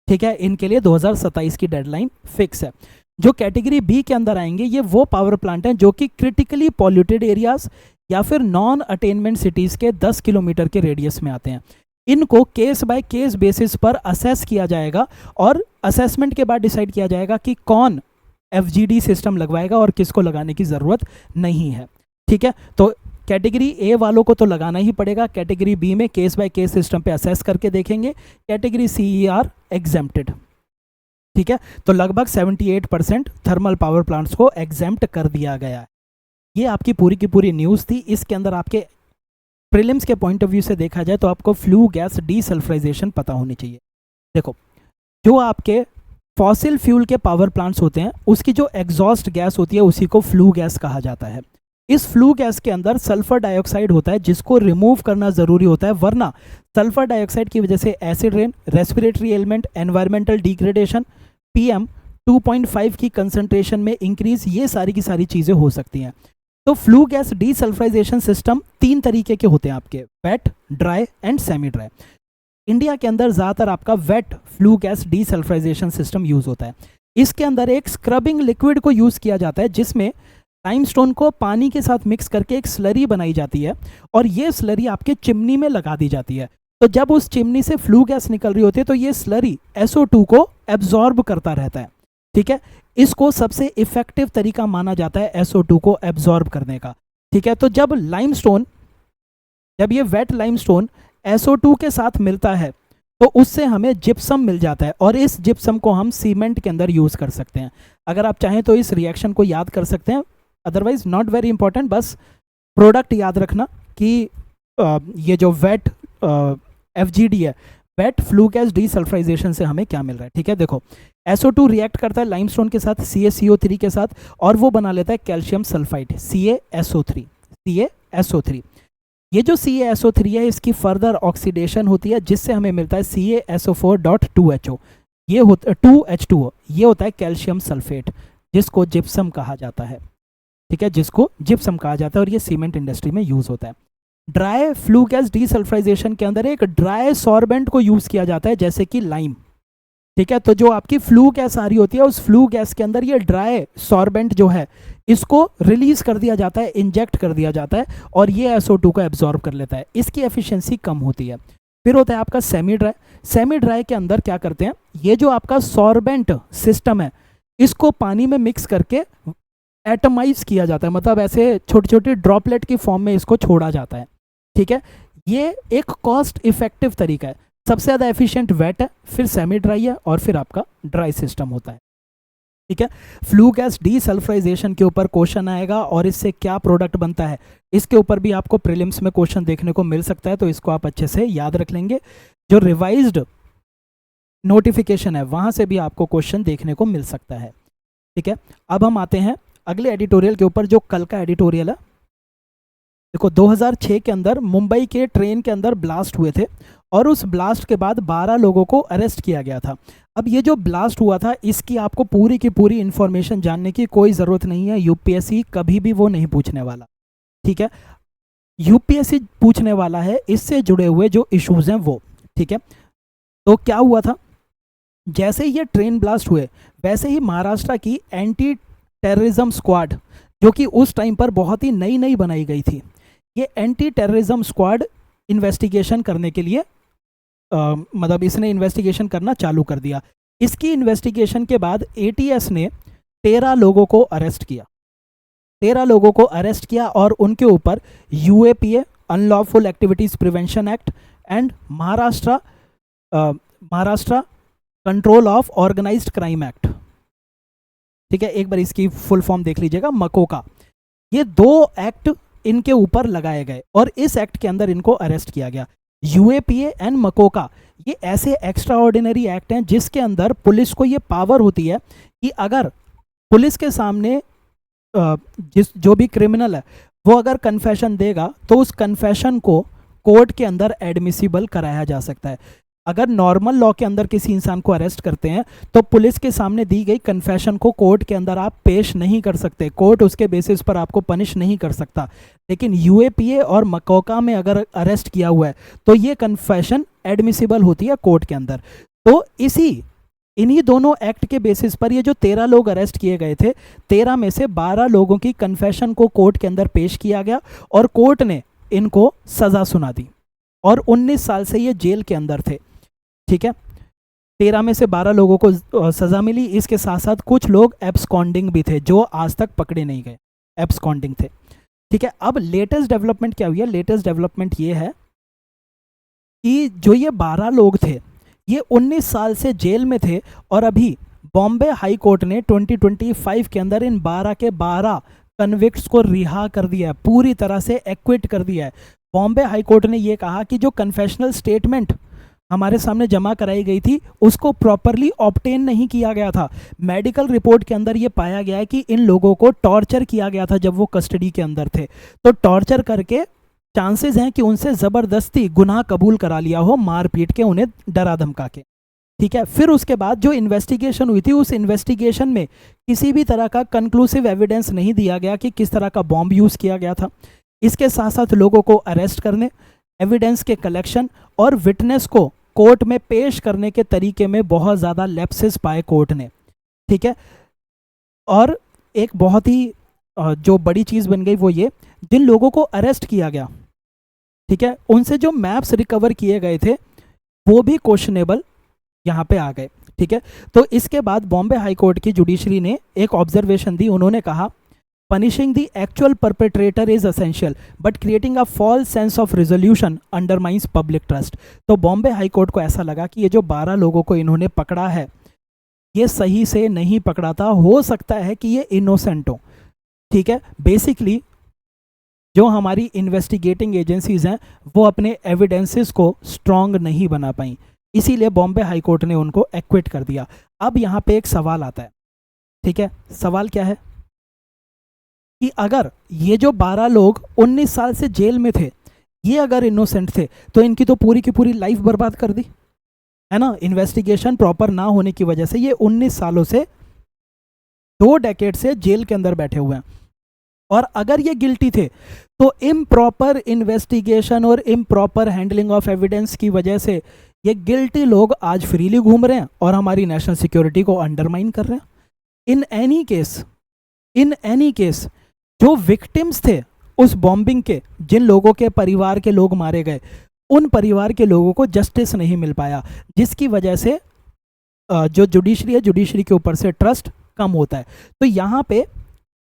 ठीक है, इनके लिए 2027 की डेडलाइन फिक्स है। जो कैटेगरी B के अंदर आएंगे ये वो पावर प्लांट हैं जो कि क्रिटिकली पॉल्यूटेड एरियाज या फिर नॉन अटेनमेंट सिटीज़ के 10 किलोमीटर के रेडियस में आते हैं। इनको केस बाय केस बेसिस पर असेस किया जाएगा और असेसमेंट के बाद डिसाइड किया जाएगा कि कौन FGD सिस्टम लगवाएगा और किसको लगाने की ज़रूरत नहीं है। ठीक है, तो कैटेगरी A वालों को तो लगाना ही पड़ेगा। कैटेगरी B में केस बाय केस सिस्टम पे असेस करके देखेंगे। Category C are exempted. ठीक है, तो लगभग 78% थर्मल पावर प्लांट्स को एग्जेम्प्ट कर दिया गया है। ये आपकी पूरी की पूरी न्यूज़ थी। इसके अंदर आपके प्रीलिम्स के पॉइंट ऑफ व्यू से देखा जाए तो आपको फ्लू गैस डीसल्फ्राइजेशन पता होनी चाहिए। देखो, जो आपके फॉसिल फ्यूल के पावर प्लांट्स होते हैं उसकी जो एग्जॉस्ट गैस होती है उसी को फ्लू गैस कहा जाता है। इस फ्लू गैस के अंदर सल्फर डाइऑक्साइड होता है जिसको रिमूव करना ज़रूरी होता है, वरना सल्फर डाइऑक्साइड की वजह से acid rain, respiratory element, environmental degradation, PM 2.5 की कंसंट्रेशन में इंक्रीज, ये सारी की सारी चीज़ें हो सकती हैं। तो फ्लू गैस डीसल्फ्राइजेशन सिस्टम 3 तरीके के होते हैं आपके, wet, dry and semi dry. India के अंदर ज़्यादातर आपका wet flue gas desulphurization system use होता है। इसके अंदर एक स्क्रबिंग लिक्विड को यूज़ किया जाता है जिसमें लाइमस्टोन को पानी के साथ मिक्स करके एक स्लरी बनाई जाती है और ये स्लरी आपके चिमनी में लगा दी जाती है। तो जब उस चिमनी से फ्लू गैस निकल रही होती है तो ये स्लरी SO2 को एब्जॉर्ब करता रहता है। ठीक है, इसको सबसे इफेक्टिव तरीका माना जाता है SO2 को एब्जॉर्ब करने का। ठीक है, तो जब ये वेट लाइमस्टोन SO2 के साथ मिलता है तो उससे हमें जिप्सम मिल जाता है और इस जिप्सम को हम सीमेंट के अंदर यूज़ कर सकते हैं। अगर आप चाहें तो इस रिएक्शन को याद कर सकते हैं, अदरवाइज नॉट वेरी इंपॉर्टेंट, बस प्रोडक्ट याद रखना कि ये जो वेट FGD है, वेट फ्लू गैस डीसल्फ्राइजेशन से हमें क्या मिल रहा है। ठीक है, देखो SO2 रिएक्ट करता है लाइमस्टोन के साथ CaCO3 के साथ और वो बना लेता है कैल्शियम सल्फाइड CaSO3। ये जो CaSO3 है इसकी फर्दर ऑक्सीडेशन होती है जिससे हमें मिलता है CaSO4.2HO, ये होता 2H2O, ये होता है कैल्शियम सल्फेट जिसको जिप्सम कहा जाता है। ठीक है, जिसको जिप्सम कहा जाता है और ये सीमेंट इंडस्ट्री में यूज़ होता है। ड्राई फ्लू गैस डीसल्फ्राइजेशन के अंदर एक ड्राई सॉर्बेंट को यूज़ किया जाता है जैसे कि लाइम। ठीक है, तो जो आपकी फ्लू गैस आ रही होती है उस फ्लू गैस के अंदर ये ड्राई सॉर्बेंट जो है इसको रिलीज कर दिया जाता है, इंजेक्ट कर दिया जाता है और ये SO2 को एब्जॉर्ब कर लेता है। इसकी एफिशिएंसी कम होती है। फिर होता है आपका सेमी ड्राई। सेमी ड्राई के अंदर क्या करते हैं, ये जो आपका सॉर्बेंट सिस्टम है इसको पानी में मिक्स करके एटमाइज किया जाता है, मतलब ऐसे छोटी छोटी ड्रॉपलेट की फॉर्म में इसको छोड़ा जाता है। ठीक है, ये एक कॉस्ट इफेक्टिव तरीका है। सबसे ज़्यादा एफिशिएंट वेट है, फिर सेमी ड्राई है और फिर आपका ड्राई सिस्टम होता है। ठीक है, फ्लू गैस डीसल्फ्राइजेशन के ऊपर क्वेश्चन आएगा और इससे क्या प्रोडक्ट बनता है इसके ऊपर भी आपको प्रीलिम्स में क्वेश्चन देखने को मिल सकता है, तो इसको आप अच्छे से याद रख लेंगे। जो रिवाइज्ड नोटिफिकेशन है वहाँ से भी आपको क्वेश्चन देखने को मिल सकता है। ठीक है, अब हम आते हैं अगले एडिटोरियल के ऊपर जो कल का एडिटोरियल है। देखो 2006 के अंदर मुंबई के ट्रेन के अंदर ब्लास्ट हुए थे और उस ब्लास्ट के बाद 12 लोगों को अरेस्ट किया गया था। अब ये जो ब्लास्ट हुआ था इसकी आपको पूरी की पूरी इन्फॉर्मेशन जानने की कोई ज़रूरत नहीं है, यूपीएससी कभी भी वो नहीं पूछने वाला। ठीक है, यूपीएससी पूछने वाला है इससे जुड़े हुए जो इश्यूज़ हैं वो। ठीक है, तो क्या हुआ था, जैसे ही ये ट्रेन ब्लास्ट हुए वैसे ही महाराष्ट्र की एंटी टेररिज्म स्क्वाड जो कि उस टाइम पर बहुत ही नई बनाई गई थी, ये एंटी टेररिज्म स्क्वाड इन्वेस्टिगेशन करने के लिए मतलब इसने इन्वेस्टिगेशन करना चालू कर दिया। इसकी इन्वेस्टिगेशन के बाद ATS ने 13 लोगों को अरेस्ट किया। 13 लोगों को अरेस्ट किया और उनके ऊपर UAPA unlawful activities prevention act and Maharashtra control of organised crime act, ठीक है, एक बार इसकी फुल फॉर्म देख लीजिएगा, मकोका, ये 2 एक्ट इनके ऊपर लगाए गए और इस एक्ट के अंदर इनको अरेस्ट किया गया। UAPA एंड मकोका ये ऐसे एक्स्ट्रा ऑर्डिनरी एक्ट हैं जिसके अंदर पुलिस को ये पावर होती है कि अगर पुलिस के सामने जो भी क्रिमिनल है वो अगर कन्फेशन देगा तो उस कन्फेशन को कोर्ट के अंदर एडमिसिबल कराया जा सकता है। अगर नॉर्मल लॉ के अंदर किसी इंसान को अरेस्ट करते हैं तो पुलिस के सामने दी गई कन्फेशन को कोर्ट के अंदर आप पेश नहीं कर सकते, कोर्ट उसके बेसिस पर आपको पनिश नहीं कर सकता। लेकिन UAPA और मकोका में अगर अरेस्ट किया हुआ है तो ये कन्फेशन एडमिसिबल होती है कोर्ट के अंदर। तो इन्हीं दोनों एक्ट के बेसिस पर ये जो 13 लोग अरेस्ट किए गए थे, 13 में से 12 लोगों की कन्फेशन को कोर्ट के अंदर पेश किया गया और कोर्ट ने इनको सज़ा सुना दी और 19 साल से ये जेल के अंदर थे। ठीक है, 13 में से 12 लोगों को सज़ा मिली। इसके साथ साथ कुछ लोग एब्सकॉन्डिंग भी थे जो आज तक पकड़े नहीं गए, एब्सकॉन्डिंग थे। ठीक है, अब लेटेस्ट डेवलपमेंट क्या हुई है, लेटेस्ट डेवलपमेंट ये है कि जो ये 12 लोग थे ये 19 साल से जेल में थे और अभी बॉम्बे हाई कोर्ट ने 2025 के अंदर इन 12 के 12 कन्विक्ट्स को रिहा कर दिया है, पूरी तरह से एक्विट कर दिया है। बॉम्बे हाई कोर्ट ने ये कहा कि जो कन्फेशनल स्टेटमेंट हमारे सामने जमा कराई गई थी उसको प्रॉपरली ऑब्टेन नहीं किया गया था। मेडिकल रिपोर्ट के अंदर ये पाया गया है कि इन लोगों को टॉर्चर किया गया था जब वो कस्टडी के अंदर थे, तो टॉर्चर करके चांसेस हैं कि उनसे ज़बरदस्ती गुनाह कबूल करा लिया हो, मार पीट के, उन्हें डरा धमका के। ठीक है, फिर उसके बाद जो इन्वेस्टिगेशन हुई थी उस इन्वेस्टिगेशन में किसी भी तरह का कंक्लूसिव एविडेंस नहीं दिया गया कि किस तरह का बॉम्ब यूज़ किया गया था। इसके साथ साथ लोगों को अरेस्ट करने, एविडेंस के कलेक्शन और विटनेस को कोर्ट में पेश करने के तरीके में बहुत ज़्यादा लैप्सेस पाए कोर्ट ने। ठीक है, और एक बहुत ही जो बड़ी चीज़ बन गई वो ये, जिन लोगों को अरेस्ट किया गया, ठीक है, उनसे जो मैप्स रिकवर किए गए थे वो भी क्वेश्चनेबल यहाँ पे आ गए। ठीक है, तो इसके बाद बॉम्बे हाई कोर्ट की जुडिशरी ने एक ऑब्जर्वेशन दी। उन्होंने कहा punishing the actual perpetrator is essential but creating a false sense of resolution undermines public trust. तो बॉम्बे हाई कोर्ट को ऐसा लगा कि ये जो 12 लोगों को इन्होंने पकड़ा है ये सही से नहीं पकड़ा था, हो सकता है कि ये इनोसेंट हो। ठीक है, बेसिकली जो हमारी इन्वेस्टिगेटिंग एजेंसीज हैं वो अपने एविडेंसेस को स्ट्रॉन्ग नहीं बना पाई, इसीलिए बॉम्बे हाई कोर्ट ने उनको एक्विट कर दिया। अब यहाँ पे एक सवाल आता है। ठीक है, सवाल क्या है कि अगर ये जो 12 लोग 19 साल से जेल में थे, ये अगर इनोसेंट थे तो इनकी तो पूरी की पूरी लाइफ बर्बाद कर दी, है ना। इन्वेस्टिगेशन प्रॉपर ना होने की वजह से ये 19 सालों से, 2 डेकेड से जेल के अंदर बैठे हुए हैं। और अगर ये गिल्टी थे तो इम्प्रॉपर इन्वेस्टिगेशन और इम्प्रॉपर हैंडलिंग ऑफ एविडेंस की वजह से ये गिल्टी लोग आज फ्रीली घूम रहे हैं और हमारी नेशनल सिक्योरिटी को अंडरमाइन कर रहे हैं। इन एनी केस जो विक्टिम्स थे उस बॉम्बिंग के, जिन लोगों के परिवार के लोग मारे गए, उन परिवार के लोगों को जस्टिस नहीं मिल पाया, जिसकी वजह से जो जुडिशरी है, जुडिशरी के ऊपर से ट्रस्ट कम होता है। तो यहाँ पे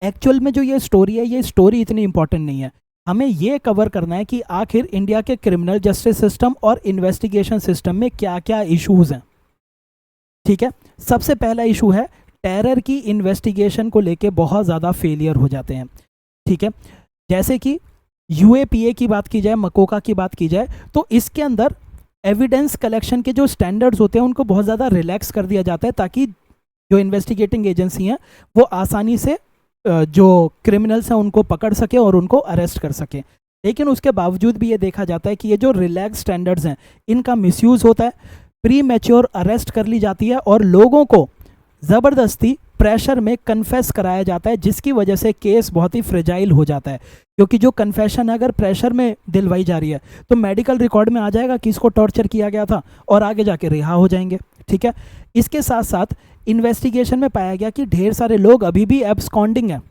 एक्चुअल में जो ये स्टोरी है, ये स्टोरी इतनी इंपॉर्टेंट नहीं है। हमें ये कवर करना है कि आखिर इंडिया के क्रिमिनल जस्टिस सिस्टम और इन्वेस्टिगेशन सिस्टम में क्या क्या इश्यूज हैं। ठीक है, सबसे पहला इशू है टेरर की इन्वेस्टिगेशन को लेके बहुत ज़्यादा फेलियर हो जाते हैं। ठीक है, जैसे कि यूएपीए की बात की जाए, मकोका की बात की जाए, तो इसके अंदर एविडेंस कलेक्शन के जो स्टैंडर्ड्स होते हैं उनको बहुत ज़्यादा रिलैक्स कर दिया जाता है ताकि जो इन्वेस्टिगेटिंग एजेंसी हैं वो आसानी से जो क्रिमिनल्स हैं उनको पकड़ सके और उनको अरेस्ट कर सके। लेकिन उसके बावजूद भी ये देखा जाता है कि ये जो रिलैक्स स्टैंडर्ड्स हैं इनका मिसयूज़ होता है, प्री मैच्योर अरेस्ट कर ली जाती है और लोगों को ज़बरदस्ती प्रेशर में कन्फेस कराया जाता है, जिसकी वजह से केस बहुत ही फ्रेजाइल हो जाता है। क्योंकि जो कन्फेशन अगर प्रेशर में दिलवाई जा रही है तो मेडिकल रिकॉर्ड में आ जाएगा कि इसको टॉर्चर किया गया था और आगे जाके रिहा हो जाएंगे। ठीक है, इसके साथ साथ इन्वेस्टिगेशन में पाया गया कि ढेर सारे लोग अभी भी एब्सकॉन्डिंग हैं।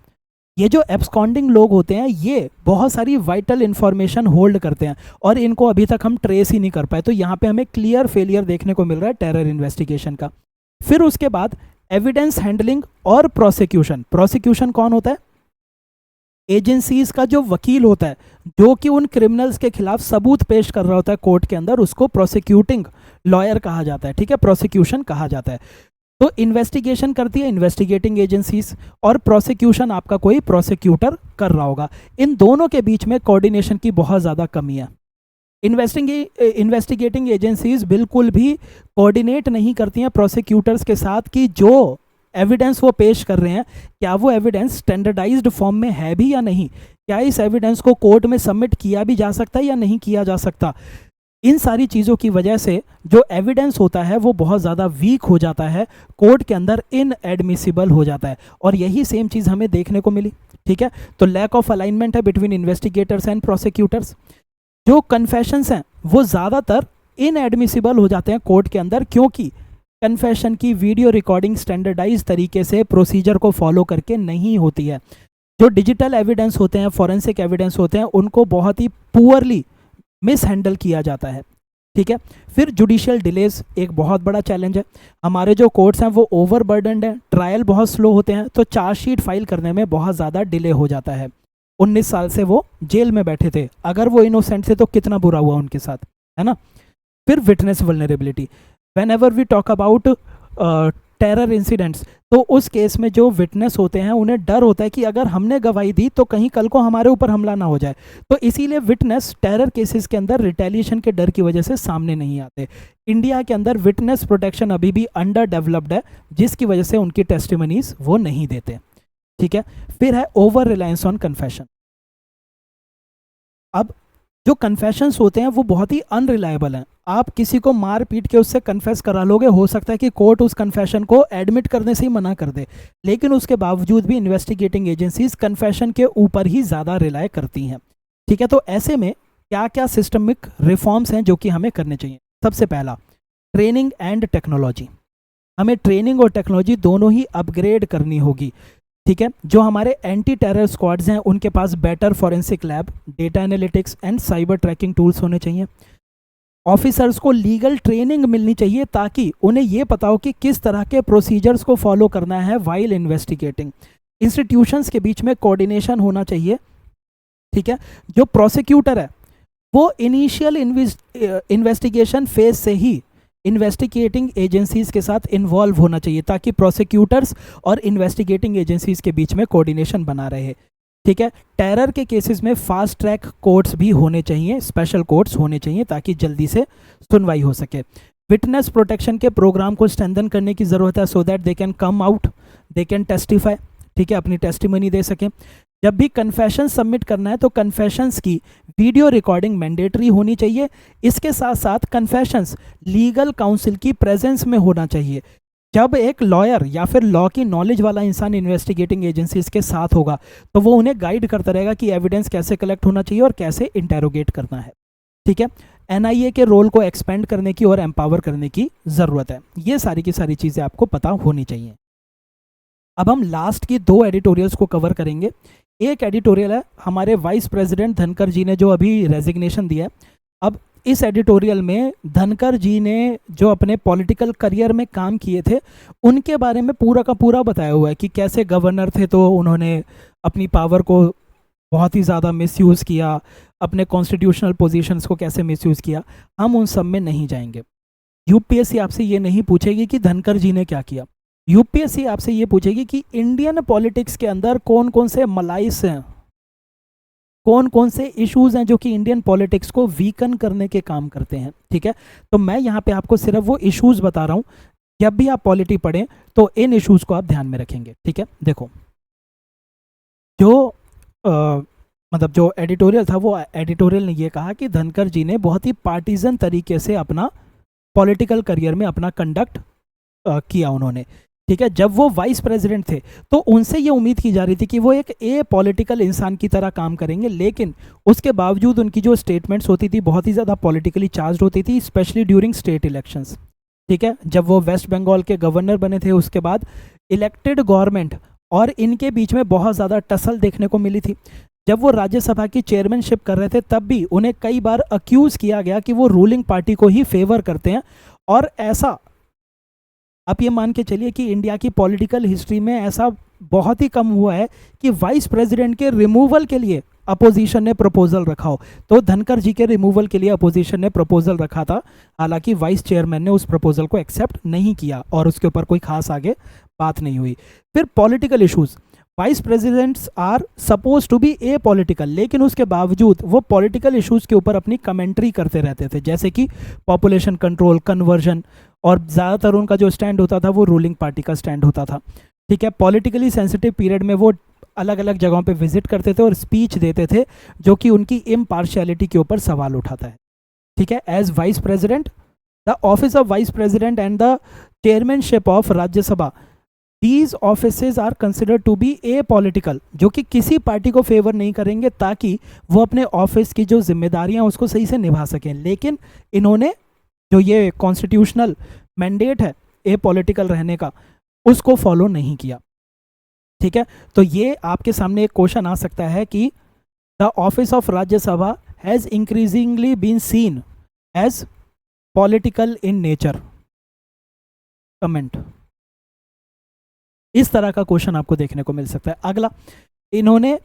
ये जो एब्सकॉन्डिंग लोग होते हैं ये बहुत सारी वाइटल इन्फॉर्मेशन होल्ड करते हैं और इनको अभी तक हम ट्रेस ही नहीं कर पाए। तो यहाँ पे हमें क्लियर फेलियर देखने को मिल रहा है टेरर इन्वेस्टिगेशन का। फिर उसके बाद एविडेंस हैंडलिंग और प्रोसिक्यूशन। प्रोसिक्यूशन कौन होता है? एजेंसीज का जो वकील होता है जो कि उन क्रिमिनल्स के खिलाफ सबूत पेश कर रहा होता है कोर्ट के अंदर, उसको प्रोसिक्यूटिंग लॉयर कहा जाता है। ठीक है, प्रोसिक्यूशन कहा जाता है। तो इन्वेस्टिगेशन करती है इन्वेस्टिगेटिंग एजेंसीज और प्रोसिक्यूशन आपका कोई प्रोसिक्यूटर कर रहा होगा। इन दोनों के बीच में कोऑर्डिनेशन की बहुत ज़्यादा कमी है। इन्वेस्टिगेटिंग एजेंसीज बिल्कुल भी कोऑर्डिनेट नहीं करती हैं प्रोसिक्यूटर्स के साथ कि जो एविडेंस वो पेश कर रहे हैं क्या वो एविडेंस स्टैंडर्डाइज्ड फॉर्म में है भी या नहीं, क्या इस एविडेंस को कोर्ट में सबमिट किया भी जा सकता है या नहीं किया जा सकता। इन सारी चीज़ों की वजह से जो एविडेंस होता है वो बहुत ज़्यादा वीक हो जाता है, कोर्ट के अंदर इनएडमिसिबल हो जाता है और यही सेम चीज़ हमें देखने को मिली। ठीक है, तो लैक ऑफ अलाइनमेंट है बिटवीन इन्वेस्टिगेटर्स एंड प्रोसिक्यूटर्स। जो कन्फेशंस हैं वो ज़्यादातर इनएडमिसिबल हो जाते हैं कोर्ट के अंदर क्योंकि कन्फेशन की वीडियो रिकॉर्डिंग स्टैंडर्डाइज तरीके से प्रोसीजर को फॉलो करके नहीं होती है। जो डिजिटल एविडेंस होते हैं, फॉरेंसिक एविडेंस होते हैं, उनको बहुत ही पुअरली मिस हैंडल किया जाता है। ठीक है, फिर जुडिशियल डिलेज एक बहुत बड़ा चैलेंज है। हमारे जो कोर्ट्स हैं वो ओवरबर्डनड हैं, ट्रायल बहुत स्लो होते हैं, तो चार्जशीट फाइल करने में बहुत ज़्यादा डिले हो जाता है। 19 साल से वो जेल में बैठे थे, अगर वो इनोसेंट थे तो कितना बुरा हुआ उनके साथ, है ना। फिर witness vulnerability. Whenever we talk about terror incidents, तो उस केस में जो विटनेस होते हैं उन्हें डर होता है कि अगर हमने गवाही दी तो कहीं कल को हमारे ऊपर हमला ना हो जाए, तो इसीलिए विटनेस टेरर केसेस के अंदर रिटेलिएशन के डर की वजह से सामने नहीं आते। इंडिया के अंदर विटनेस प्रोटेक्शन अभी भी अंडर डेवलप्ड है, जिसकी वजह से उनकी टेस्टिमनीज वो नहीं देते। ठीक है, फिर है ओवर रिलायंस ऑन कन्फेशन। अब जो कन्फेशंस होते हैं वो बहुत ही अनरिलायबल हैं। आप किसी को मार पीट के उससे कन्फेस करा लोगे, हो सकता है कि कोर्ट उस कन्फेशन को एडमिट करने से ही मना कर दे, लेकिन उसके बावजूद भी इन्वेस्टिगेटिंग एजेंसीज कन्फेशन के ऊपर ही ज़्यादा रिलाय करती हैं। ठीक है, तो ऐसे में क्या क्या सिस्टमिक रिफॉर्म्स हैं जो कि हमें करने चाहिए। सबसे पहला, ट्रेनिंग एंड टेक्नोलॉजी। हमें ट्रेनिंग और टेक्नोलॉजी दोनों ही अपग्रेड करनी होगी। ठीक है, जो हमारे एंटी टेरर स्क्वाड्स हैं उनके पास better forensic lab, data analytics and cyber tracking tools होने चाहिए। ऑफिसर्स को लीगल ट्रेनिंग मिलनी चाहिए ताकि उन्हें ये पता हो कि किस तरह के प्रोसीजर्स को फॉलो करना है वाइल इन्वेस्टिगेटिंग। इंस्टीट्यूशंस के बीच में कोऑर्डिनेशन होना चाहिए। ठीक है, जो प्रोसिक्यूटर है वो इनिशियल इन्वेस्टिगेशन फेज से ही इन्वेस्टिगेटिंग एजेंसीज के साथ इन्वॉल्व होना चाहिए ताकि प्रोसिक्यूटर्स और इन्वेस्टिगेटिंग एजेंसीज के बीच में कोऑर्डिनेशन बना रहे। ठीक है, टेरर के केसेस में फास्ट ट्रैक कोर्ट्स भी होने चाहिए, स्पेशल कोर्ट्स होने चाहिए ताकि जल्दी से सुनवाई हो सके। विटनेस प्रोटेक्शन के प्रोग्राम को स्ट्रेंथन करने की ज़रूरत है so that they can come out, they can testify. ठीक है, अपनी टेस्टिमनी दे सकें। जब भी कन्फेशन सबमिट करना है तो कन्फेशंस की वीडियो रिकॉर्डिंग मैंडेटरी होनी चाहिए। इसके साथ साथ कन्फेशंस लीगल काउंसिल की प्रेजेंस में होना चाहिए। जब एक लॉयर या फिर लॉ की नॉलेज वाला इंसान इन्वेस्टिगेटिंग एजेंसीज के साथ होगा तो वो उन्हें गाइड करता रहेगा कि एविडेंस कैसे कलेक्ट होना चाहिए और कैसे इंटेरोगेट करना है। ठीक है, एनआईए के रोल को एक्सपेंड करने की और एम्पावर करने की ज़रूरत है। ये सारी की सारी चीज़ें आपको पता होनी चाहिए। अब हम लास्ट की 2 एडिटोरियल्स को कवर करेंगे। एक एडिटोरियल है हमारे वाइस प्रेसिडेंट धनखड़ जी ने जो अभी रेजिग्नेशन दिया है। अब इस एडिटोरियल में धनखड़ जी ने जो अपने पॉलिटिकल करियर में काम किए थे उनके बारे में पूरा का पूरा बताया हुआ है कि कैसे गवर्नर थे तो उन्होंने अपनी पावर को बहुत ही ज़्यादा मिसयूज़ किया, अपने कॉन्स्टिट्यूशनल पोजीशंस को कैसे मिसयूज़ किया। हम उन सब में नहीं जाएंगे। यूपीएससी आपसे ये नहीं पूछेगी कि धनखड़ जी ने क्या किया। यूपीएससी आपसे ये पूछेगी कि इंडियन पॉलिटिक्स के अंदर कौन कौन से मलाइस हैं, कौन कौन से इश्यूज हैं जो कि इंडियन पॉलिटिक्स को वीकन करने के काम करते हैं। ठीक है, तो मैं यहाँ पे आपको सिर्फ वो इश्यूज बता रहा हूँ। जब भी आप पॉलिटी पढ़ें तो इन इश्यूज को आप ध्यान में रखेंगे। ठीक है, देखो जो मतलब जो एडिटोरियल था वो एडिटोरियल ने ये कहा कि धनखड़ जी ने बहुत ही पार्टीजन तरीके से अपना पॉलिटिकल करियर में अपना कंडक्ट किया उन्होंने। ठीक है, जब वो वाइस प्रेसिडेंट थे तो उनसे ये उम्मीद की जा रही थी कि वो एक पॉलिटिकल इंसान की तरह काम करेंगे, लेकिन उसके बावजूद उनकी जो स्टेटमेंट्स होती थी बहुत ही ज़्यादा पॉलिटिकली चार्ज होती थी, स्पेशली ड्यूरिंग स्टेट इलेक्शंस। ठीक है, जब वो वेस्ट बंगाल के गवर्नर बने थे उसके बाद इलेक्टेड गवर्नमेंट और इनके बीच में बहुत ज़्यादा टसल देखने को मिली थी। जब वो राज्यसभा की चेयरमैनशिप कर रहे थे तब भी उन्हें कई बार अक्यूज़ किया गया कि वो रूलिंग पार्टी को ही फेवर करते हैं। और ऐसा आप ये मान के चलिए कि इंडिया की पॉलिटिकल हिस्ट्री में ऐसा बहुत ही कम हुआ है कि वाइस प्रेसिडेंट के रिमूवल के लिए अपोजिशन ने प्रपोजल रखा हो। तो धनखड़ जी के रिमूवल के लिए अपोजिशन ने प्रपोजल रखा था, हालांकि वाइस चेयरमैन ने उस प्रपोजल को एक्सेप्ट नहीं किया और उसके ऊपर कोई खास आगे बात नहीं हुई। फिर political issues, vice presidents are suppose to be A political, लेकिन उसके बावजूद वो पॉलिटिकल इश्यूज़ के ऊपर अपनी कमेंट्री करते रहते थे, जैसे कि पॉपुलेशन कंट्रोल, कन्वर्जन, और ज़्यादातर उनका जो स्टैंड होता था वो रूलिंग पार्टी का स्टैंड होता था। ठीक है, पॉलिटिकली सेंसिटिव पीरियड में वो अलग अलग जगहों पे विजिट करते थे और स्पीच देते थे जो कि उनकी इम्पार्शियलिटी के ऊपर सवाल उठाता है। ठीक है, as vice president the office of vice president and the chairmanship of Rajya Sabha, these offices are considered to be A political, जो कि किसी पार्टी को फेवर नहीं करेंगे ताकि वो अपने ऑफिस की जो जिम्मेदारियां उसको सही से निभा सकें। लेकिन इन्होंने जो ये कॉन्स्टिट्यूशनल मैंडेट है ए पॉलिटिकल रहने का उसको फॉलो नहीं किया। ठीक है, तो ये आपके सामने एक क्वेश्चन आ सकता है कि the office of Rajya Sabha has increasingly been seen as political in nature, comment. इस तरह का क्वेश्चन आपको देखने को मिल सकता है। अगला, इन्होंने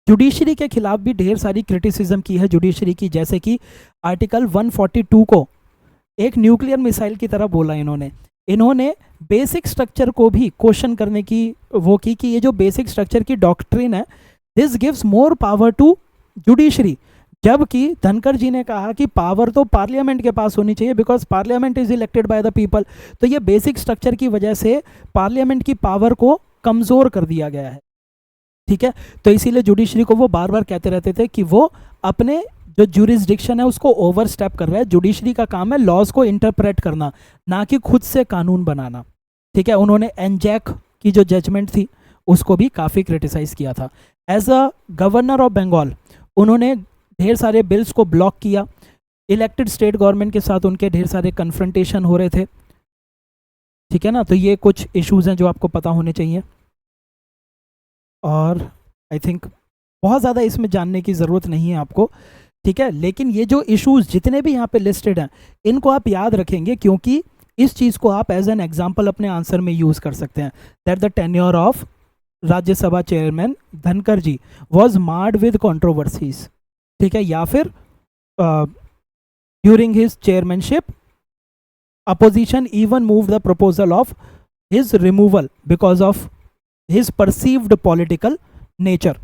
जुडिशरी के खिलाफ भी ढेर सारी क्रिटिसिज्म की है जुडिशरी की, जैसे कि आर्टिकल 142 को एक न्यूक्लियर मिसाइल की तरह बोला इन्होंने। इन्होंने बेसिक स्ट्रक्चर को भी क्वेश्चन करने की वो की कि ये जो बेसिक स्ट्रक्चर की डॉक्ट्रिन है, this gives more power to judiciary, जबकि धनखड़ जी ने कहा कि पावर तो पार्लियामेंट के पास होनी चाहिए because parliament is elected by the people. तो ये बेसिक स्ट्रक्चर की वजह से पार्लियामेंट की पावर को कमज़ोर कर दिया गया है, ठीक है। तो इसीलिए जुडिशरी को वो बार बार कहते रहते थे कि वो अपने जो ज्यूरिसडिक्शन है उसको ओवर स्टेप कर रहा है। जुडिशरी का काम है लॉज को इंटरप्रेट करना, ना कि खुद से कानून बनाना, ठीक है। उन्होंने एनजैक की जो जजमेंट थी उसको भी काफ़ी क्रिटिसाइज़ किया था। As a governor of Bengal उन्होंने ढेर सारे बिल्स को ब्लॉक किया। इलेक्टेड स्टेट गवर्नमेंट के साथ उनके ढेर सारे कन्फ्रंटेशन हो रहे थे, ठीक है ना। तो ये कुछ इश्यूज हैं जो आपको पता होने चाहिए, और आई थिंक बहुत ज़्यादा इसमें जानने की ज़रूरत नहीं है आपको, ठीक है। लेकिन ये जो इश्यूज जितने भी यहाँ पे लिस्टेड हैं इनको आप याद रखेंगे, क्योंकि इस चीज़ को आप एज एन एग्जाम्पल अपने आंसर में यूज़ कर सकते हैं। That the tenure of Rajya Sabha chairman Dhankhar ji was marred with controversies, ठीक है। या फिर during his chairmanship opposition even move the proposal of his removal because of his perceived political nature,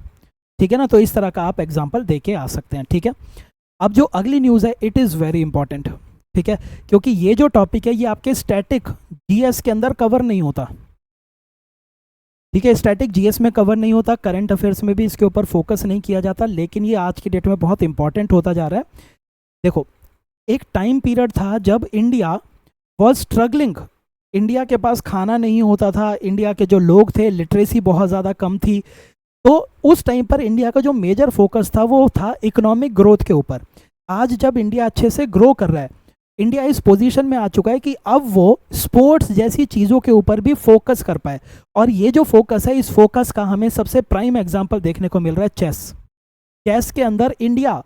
ठीक है ना। तो इस तरह का आप एग्जाम्पल दे के आ सकते हैं, ठीक है। अब जो अगली न्यूज़ है इट इज़ वेरी इंपॉर्टेंट, ठीक है, क्योंकि ये जो टॉपिक है ये आपके स्टैटिक जीएस के अंदर कवर नहीं होता, ठीक है। स्टैटिक जीएस में कवर नहीं होता, करंट अफेयर्स में भी इसके ऊपर फोकस नहीं किया जाता, लेकिन ये आज की डेट में बहुत इंपॉर्टेंट होता जा रहा है। देखो, एक टाइम पीरियड था जब इंडिया वॉज स्ट्रगलिंग, इंडिया के पास खाना नहीं होता था, इंडिया के जो लोग थे लिटरेसी बहुत ज़्यादा कम थी। तो उस टाइम पर इंडिया का जो मेजर फोकस था वो था इकोनॉमिक ग्रोथ के ऊपर। आज जब इंडिया अच्छे से ग्रो कर रहा है, इंडिया इस पोजीशन में आ चुका है कि अब वो स्पोर्ट्स जैसी चीज़ों के ऊपर भी फोकस कर पाए। और ये जो फोकस है, इस फोकस का हमें सबसे प्राइम एग्जांपल देखने को मिल रहा है चेस। चेस के अंदर इंडिया,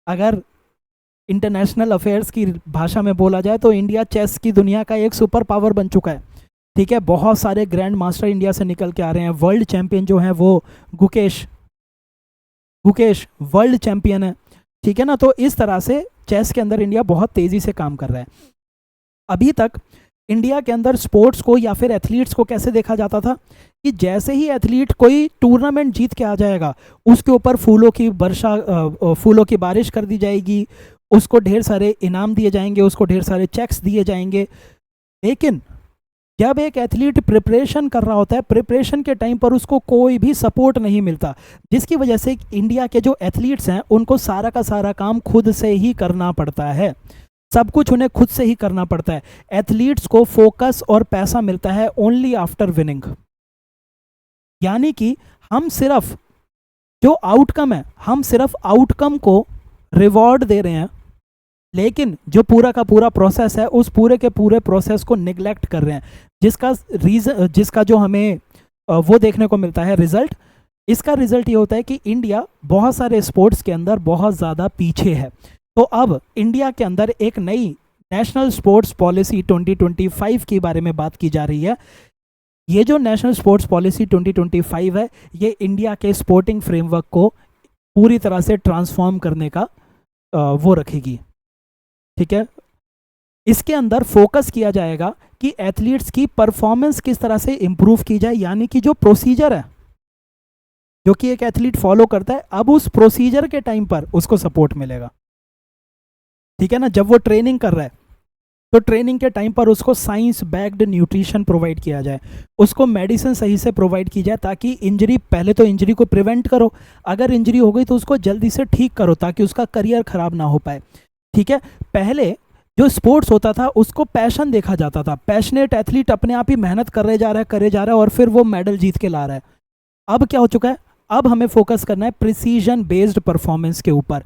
अगर इंटरनेशनल अफेयर्स की भाषा में बोला जाए तो इंडिया चेस की दुनिया का एक सुपर पावर बन चुका है, ठीक है। बहुत सारे ग्रैंड मास्टर इंडिया से निकल के आ रहे हैं। वर्ल्ड चैंपियन जो है वो गुकेश वर्ल्ड चैंपियन है, ठीक है ना। तो इस तरह से चेस के अंदर इंडिया बहुत तेज़ी से काम कर रहा है। अभी तक इंडिया के अंदर स्पोर्ट्स को या फिर एथलीट्स को कैसे देखा जाता था कि जैसे ही एथलीट कोई टूर्नामेंट जीत के आ जाएगा उसके ऊपर फूलों की बारिश कर दी जाएगी, उसको ढेर सारे इनाम दिए जाएंगे, उसको ढेर सारे चेक्स दिए जाएंगे। लेकिन जब एक एथलीट प्रिपरेशन कर रहा होता है, प्रिपरेशन के टाइम पर उसको कोई भी सपोर्ट नहीं मिलता, जिसकी वजह से इंडिया के जो एथलीट्स हैं उनको सारा का सारा काम खुद से ही करना पड़ता है, सब कुछ उन्हें खुद से ही करना पड़ता है। एथलीट्स को फोकस और पैसा मिलता है ओनली आफ्टर विनिंग, यानी कि हम सिर्फ जो आउटकम है, हम सिर्फ आउटकम को रिवॉर्ड दे रहे हैं, लेकिन जो पूरा का पूरा प्रोसेस है उस पूरे के पूरे प्रोसेस को निगलेक्ट कर रहे हैं, जिसका जो हमें वो देखने को मिलता है रिजल्ट। इसका रिजल्ट ये होता है कि इंडिया बहुत सारे स्पोर्ट्स के अंदर बहुत ज़्यादा पीछे है। तो अब इंडिया के अंदर एक नई नेशनल स्पोर्ट्स पॉलिसी 2025 के बारे में बात की जा रही है। ये जो नेशनल स्पोर्ट्स पॉलिसी 2025 है ये इंडिया के स्पोर्टिंग फ्रेमवर्क को पूरी तरह से ट्रांसफॉर्म करने का वो रखेगी, ठीक है। इसके अंदर फोकस किया जाएगा कि एथलीट्स की परफॉर्मेंस किस तरह से इम्प्रूव की जाए, यानी कि जो प्रोसीजर है जो कि एक एथलीट फॉलो करता है, अब उस प्रोसीजर के टाइम पर उसको सपोर्ट मिलेगा, ठीक है ना। जब वो ट्रेनिंग कर रहा है तो ट्रेनिंग के टाइम पर उसको साइंस बैक्ड न्यूट्रिशन प्रोवाइड किया जाए, उसको मेडिसिन सही से प्रोवाइड की जाए, ताकि इंजरी, पहले तो इंजरी को प्रिवेंट करो, अगर इंजरी हो गई तो उसको जल्दी से ठीक करो ताकि उसका करियर ख़राब ना हो पाए, ठीक है। पहले जो स्पोर्ट्स होता था उसको पैशन देखा जाता था, पैशनेट एथलीट अपने आप ही मेहनत करे जा रहा है और फिर वो मेडल जीत के ला रहा है। अब क्या हो चुका है, अब हमें फोकस करना है प्रिसीजन बेस्ड परफॉर्मेंस के ऊपर,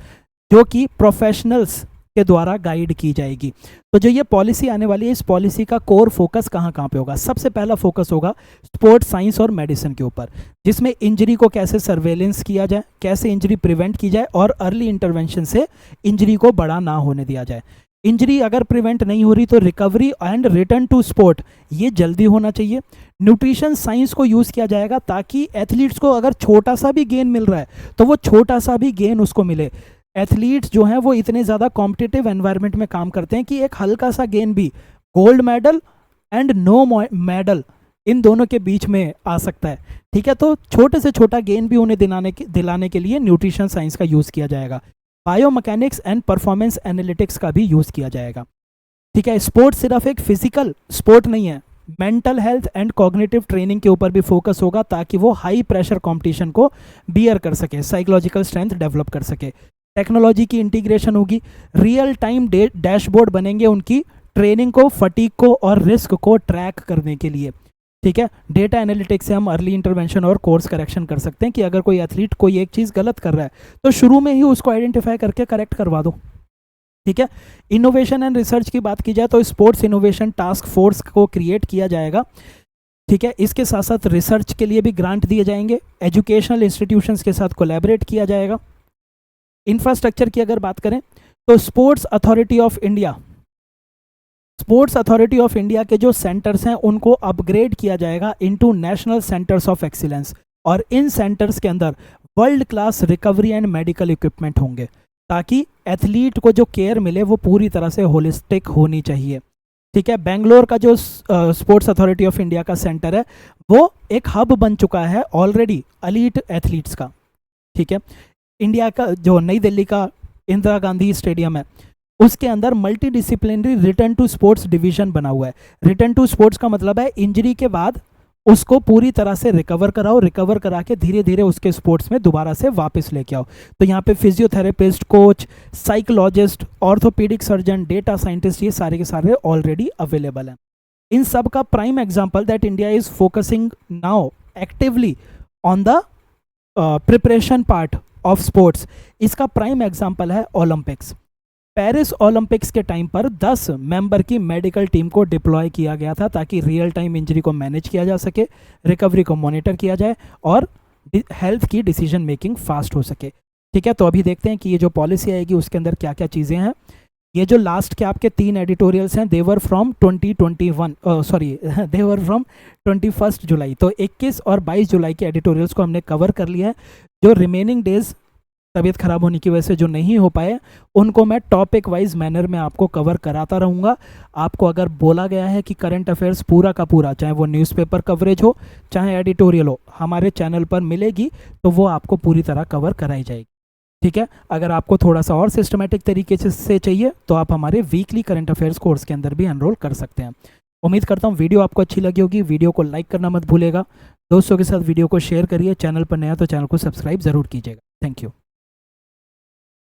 जो कि प्रोफेशनल्स के द्वारा गाइड की जाएगी। तो जो ये पॉलिसी आने वाली है, इस पॉलिसी का कोर फोकस कहाँ पे होगा? सबसे पहला फोकस होगा स्पोर्ट्स साइंस और मेडिसिन के ऊपर, जिसमें इंजरी को कैसे सर्वेलेंस किया जाए, कैसे इंजरी प्रिवेंट की जाए और अर्ली इंटरवेंशन से इंजरी को बड़ा ना होने दिया जाए। इंजरी अगर प्रिवेंट नहीं हो रही तो recovery and return to sport ये जल्दी होना चाहिए। न्यूट्रिशन साइंस को यूज़ किया जाएगा ताकि एथलीट्स को अगर छोटा सा भी गेन मिल रहा है तो वो छोटा सा भी गेन उसको मिले। एथलीट्स जो हैं वो इतने ज़्यादा कॉम्पिटिटिव एनवायरनमेंट में काम करते हैं कि एक हल्का सा गेन भी gold medal and no medal, इन दोनों के बीच में आ सकता है। ठीक है, तो छोटे से छोटा गेन भी उन्हें दिलाने के लिए न्यूट्रिशन साइंस का यूज़ किया जाएगा। बायोमैकेनिक्स एंड परफॉर्मेंस एनालिटिक्स का भी यूज़ किया जाएगा। ठीक है, स्पोर्ट्स सिर्फ एक फिजिकल स्पोर्ट नहीं है, mental health and cognitive training के ऊपर भी फोकस होगा, ताकि वो हाई प्रेशर कंपटीशन को बियर कर सके, साइकोलॉजिकल स्ट्रेंथ डेवलप कर सके। टेक्नोलॉजी की इंटीग्रेशन होगी, रियल टाइम डैशबोर्ड बनेंगे उनकी ट्रेनिंग को, फटीग को और रिस्क को ट्रैक करने के लिए। ठीक है, डेटा एनालिटिक्स से हम अर्ली इंटरवेंशन और कोर्स करेक्शन कर सकते हैं कि अगर कोई एथलीट कोई एक चीज़ गलत कर रहा है तो शुरू में ही उसको आइडेंटिफाई करके करेक्ट करवा दो। ठीक है, इनोवेशन एंड रिसर्च की बात की जाए तो स्पोर्ट्स इनोवेशन टास्क फोर्स को क्रिएट किया जाएगा। ठीक है, इसके साथ साथ रिसर्च के लिए भी ग्रांट दिए जाएंगे, एजुकेशनल इंस्टीट्यूशंस के साथ कोलैबोरेट किया जाएगा। इंफ्रास्ट्रक्चर की अगर बात करें तो स्पोर्ट्स अथॉरिटी ऑफ इंडिया के जो सेंटर्स हैं उनको अपग्रेड किया जाएगा into national centres of excellence, और इन सेंटर्स के अंदर world class recovery and medical equipment होंगे, ताकि एथलीट को जो केयर मिले वो पूरी तरह से होलिस्टिक होनी चाहिए। ठीक है, बेंगलोर का जो स्पोर्ट्स अथॉरिटी ऑफ इंडिया का सेंटर है वो एक हब बन चुका है ऑलरेडी एलीट एथलीट्स का। ठीक है, इंडिया का जो नई दिल्ली का इंदिरा गांधी स्टेडियम है उसके अंदर multi disciplinary return to sports division बना हुआ है। रिटर्न टू स्पोर्ट्स का मतलब है इंजरी के बाद उसको पूरी तरह से रिकवर कराओ, रिकवर करा के धीरे धीरे उसके स्पोर्ट्स में दोबारा से वापस लेके आओ। तो यहाँ पे physiotherapist, coach, psychologist, orthopaedic surgeon, data scientist, ये सारे के सारे ऑलरेडी अवेलेबल हैं। इन सब का prime example that India is focusing now actively on the preparation part of sports, इसका प्राइम एग्जाम्पल है ओलंपिक्स। पेरिस ओलंपिक्स के टाइम पर 10 मेंबर की मेडिकल टीम को डिप्लॉय किया गया था, ताकि रियल टाइम इंजरी को मैनेज किया जा सके, रिकवरी को मॉनिटर किया जाए और हेल्थ की डिसीजन मेकिंग फास्ट हो सके। ठीक है, तो अभी देखते हैं कि ये जो पॉलिसी आएगी उसके अंदर क्या क्या चीज़ें हैं। ये जो लास्ट के आपके 3 एडिटोरियल्स हैं देवर फ्रॉम 21 जुलाई, तो 21 और 22 जुलाई के एडिटोरियल्स को हमने कवर कर लिया है। जो रिमेनिंग डेज तबीयत खराब होने की वजह से जो नहीं हो पाए उनको मैं टॉपिक वाइज मैनर में आपको कवर कराता रहूँगा। आपको अगर बोला गया है कि करंट अफेयर्स पूरा का पूरा, चाहे वो न्यूज़पेपर कवरेज हो चाहे एडिटोरियल हो, हमारे चैनल पर मिलेगी तो वो आपको पूरी तरह कवर कराई जाएगी। ठीक है, अगर आपको थोड़ा सा और सिस्टमेटिक तरीके से चाहिए तो आप हमारे वीकली करंट अफेयर्स कोर्स के अंदर भी एनरोल कर सकते हैं। उम्मीद करता हूँ वीडियो आपको अच्छी लगी होगी। वीडियो को लाइक करना मत भूलेगा, दोस्तों के साथ वीडियो को शेयर करिए, चैनल पर नया तो चैनल को सब्सक्राइब ज़रूर कीजिएगा। Thank you.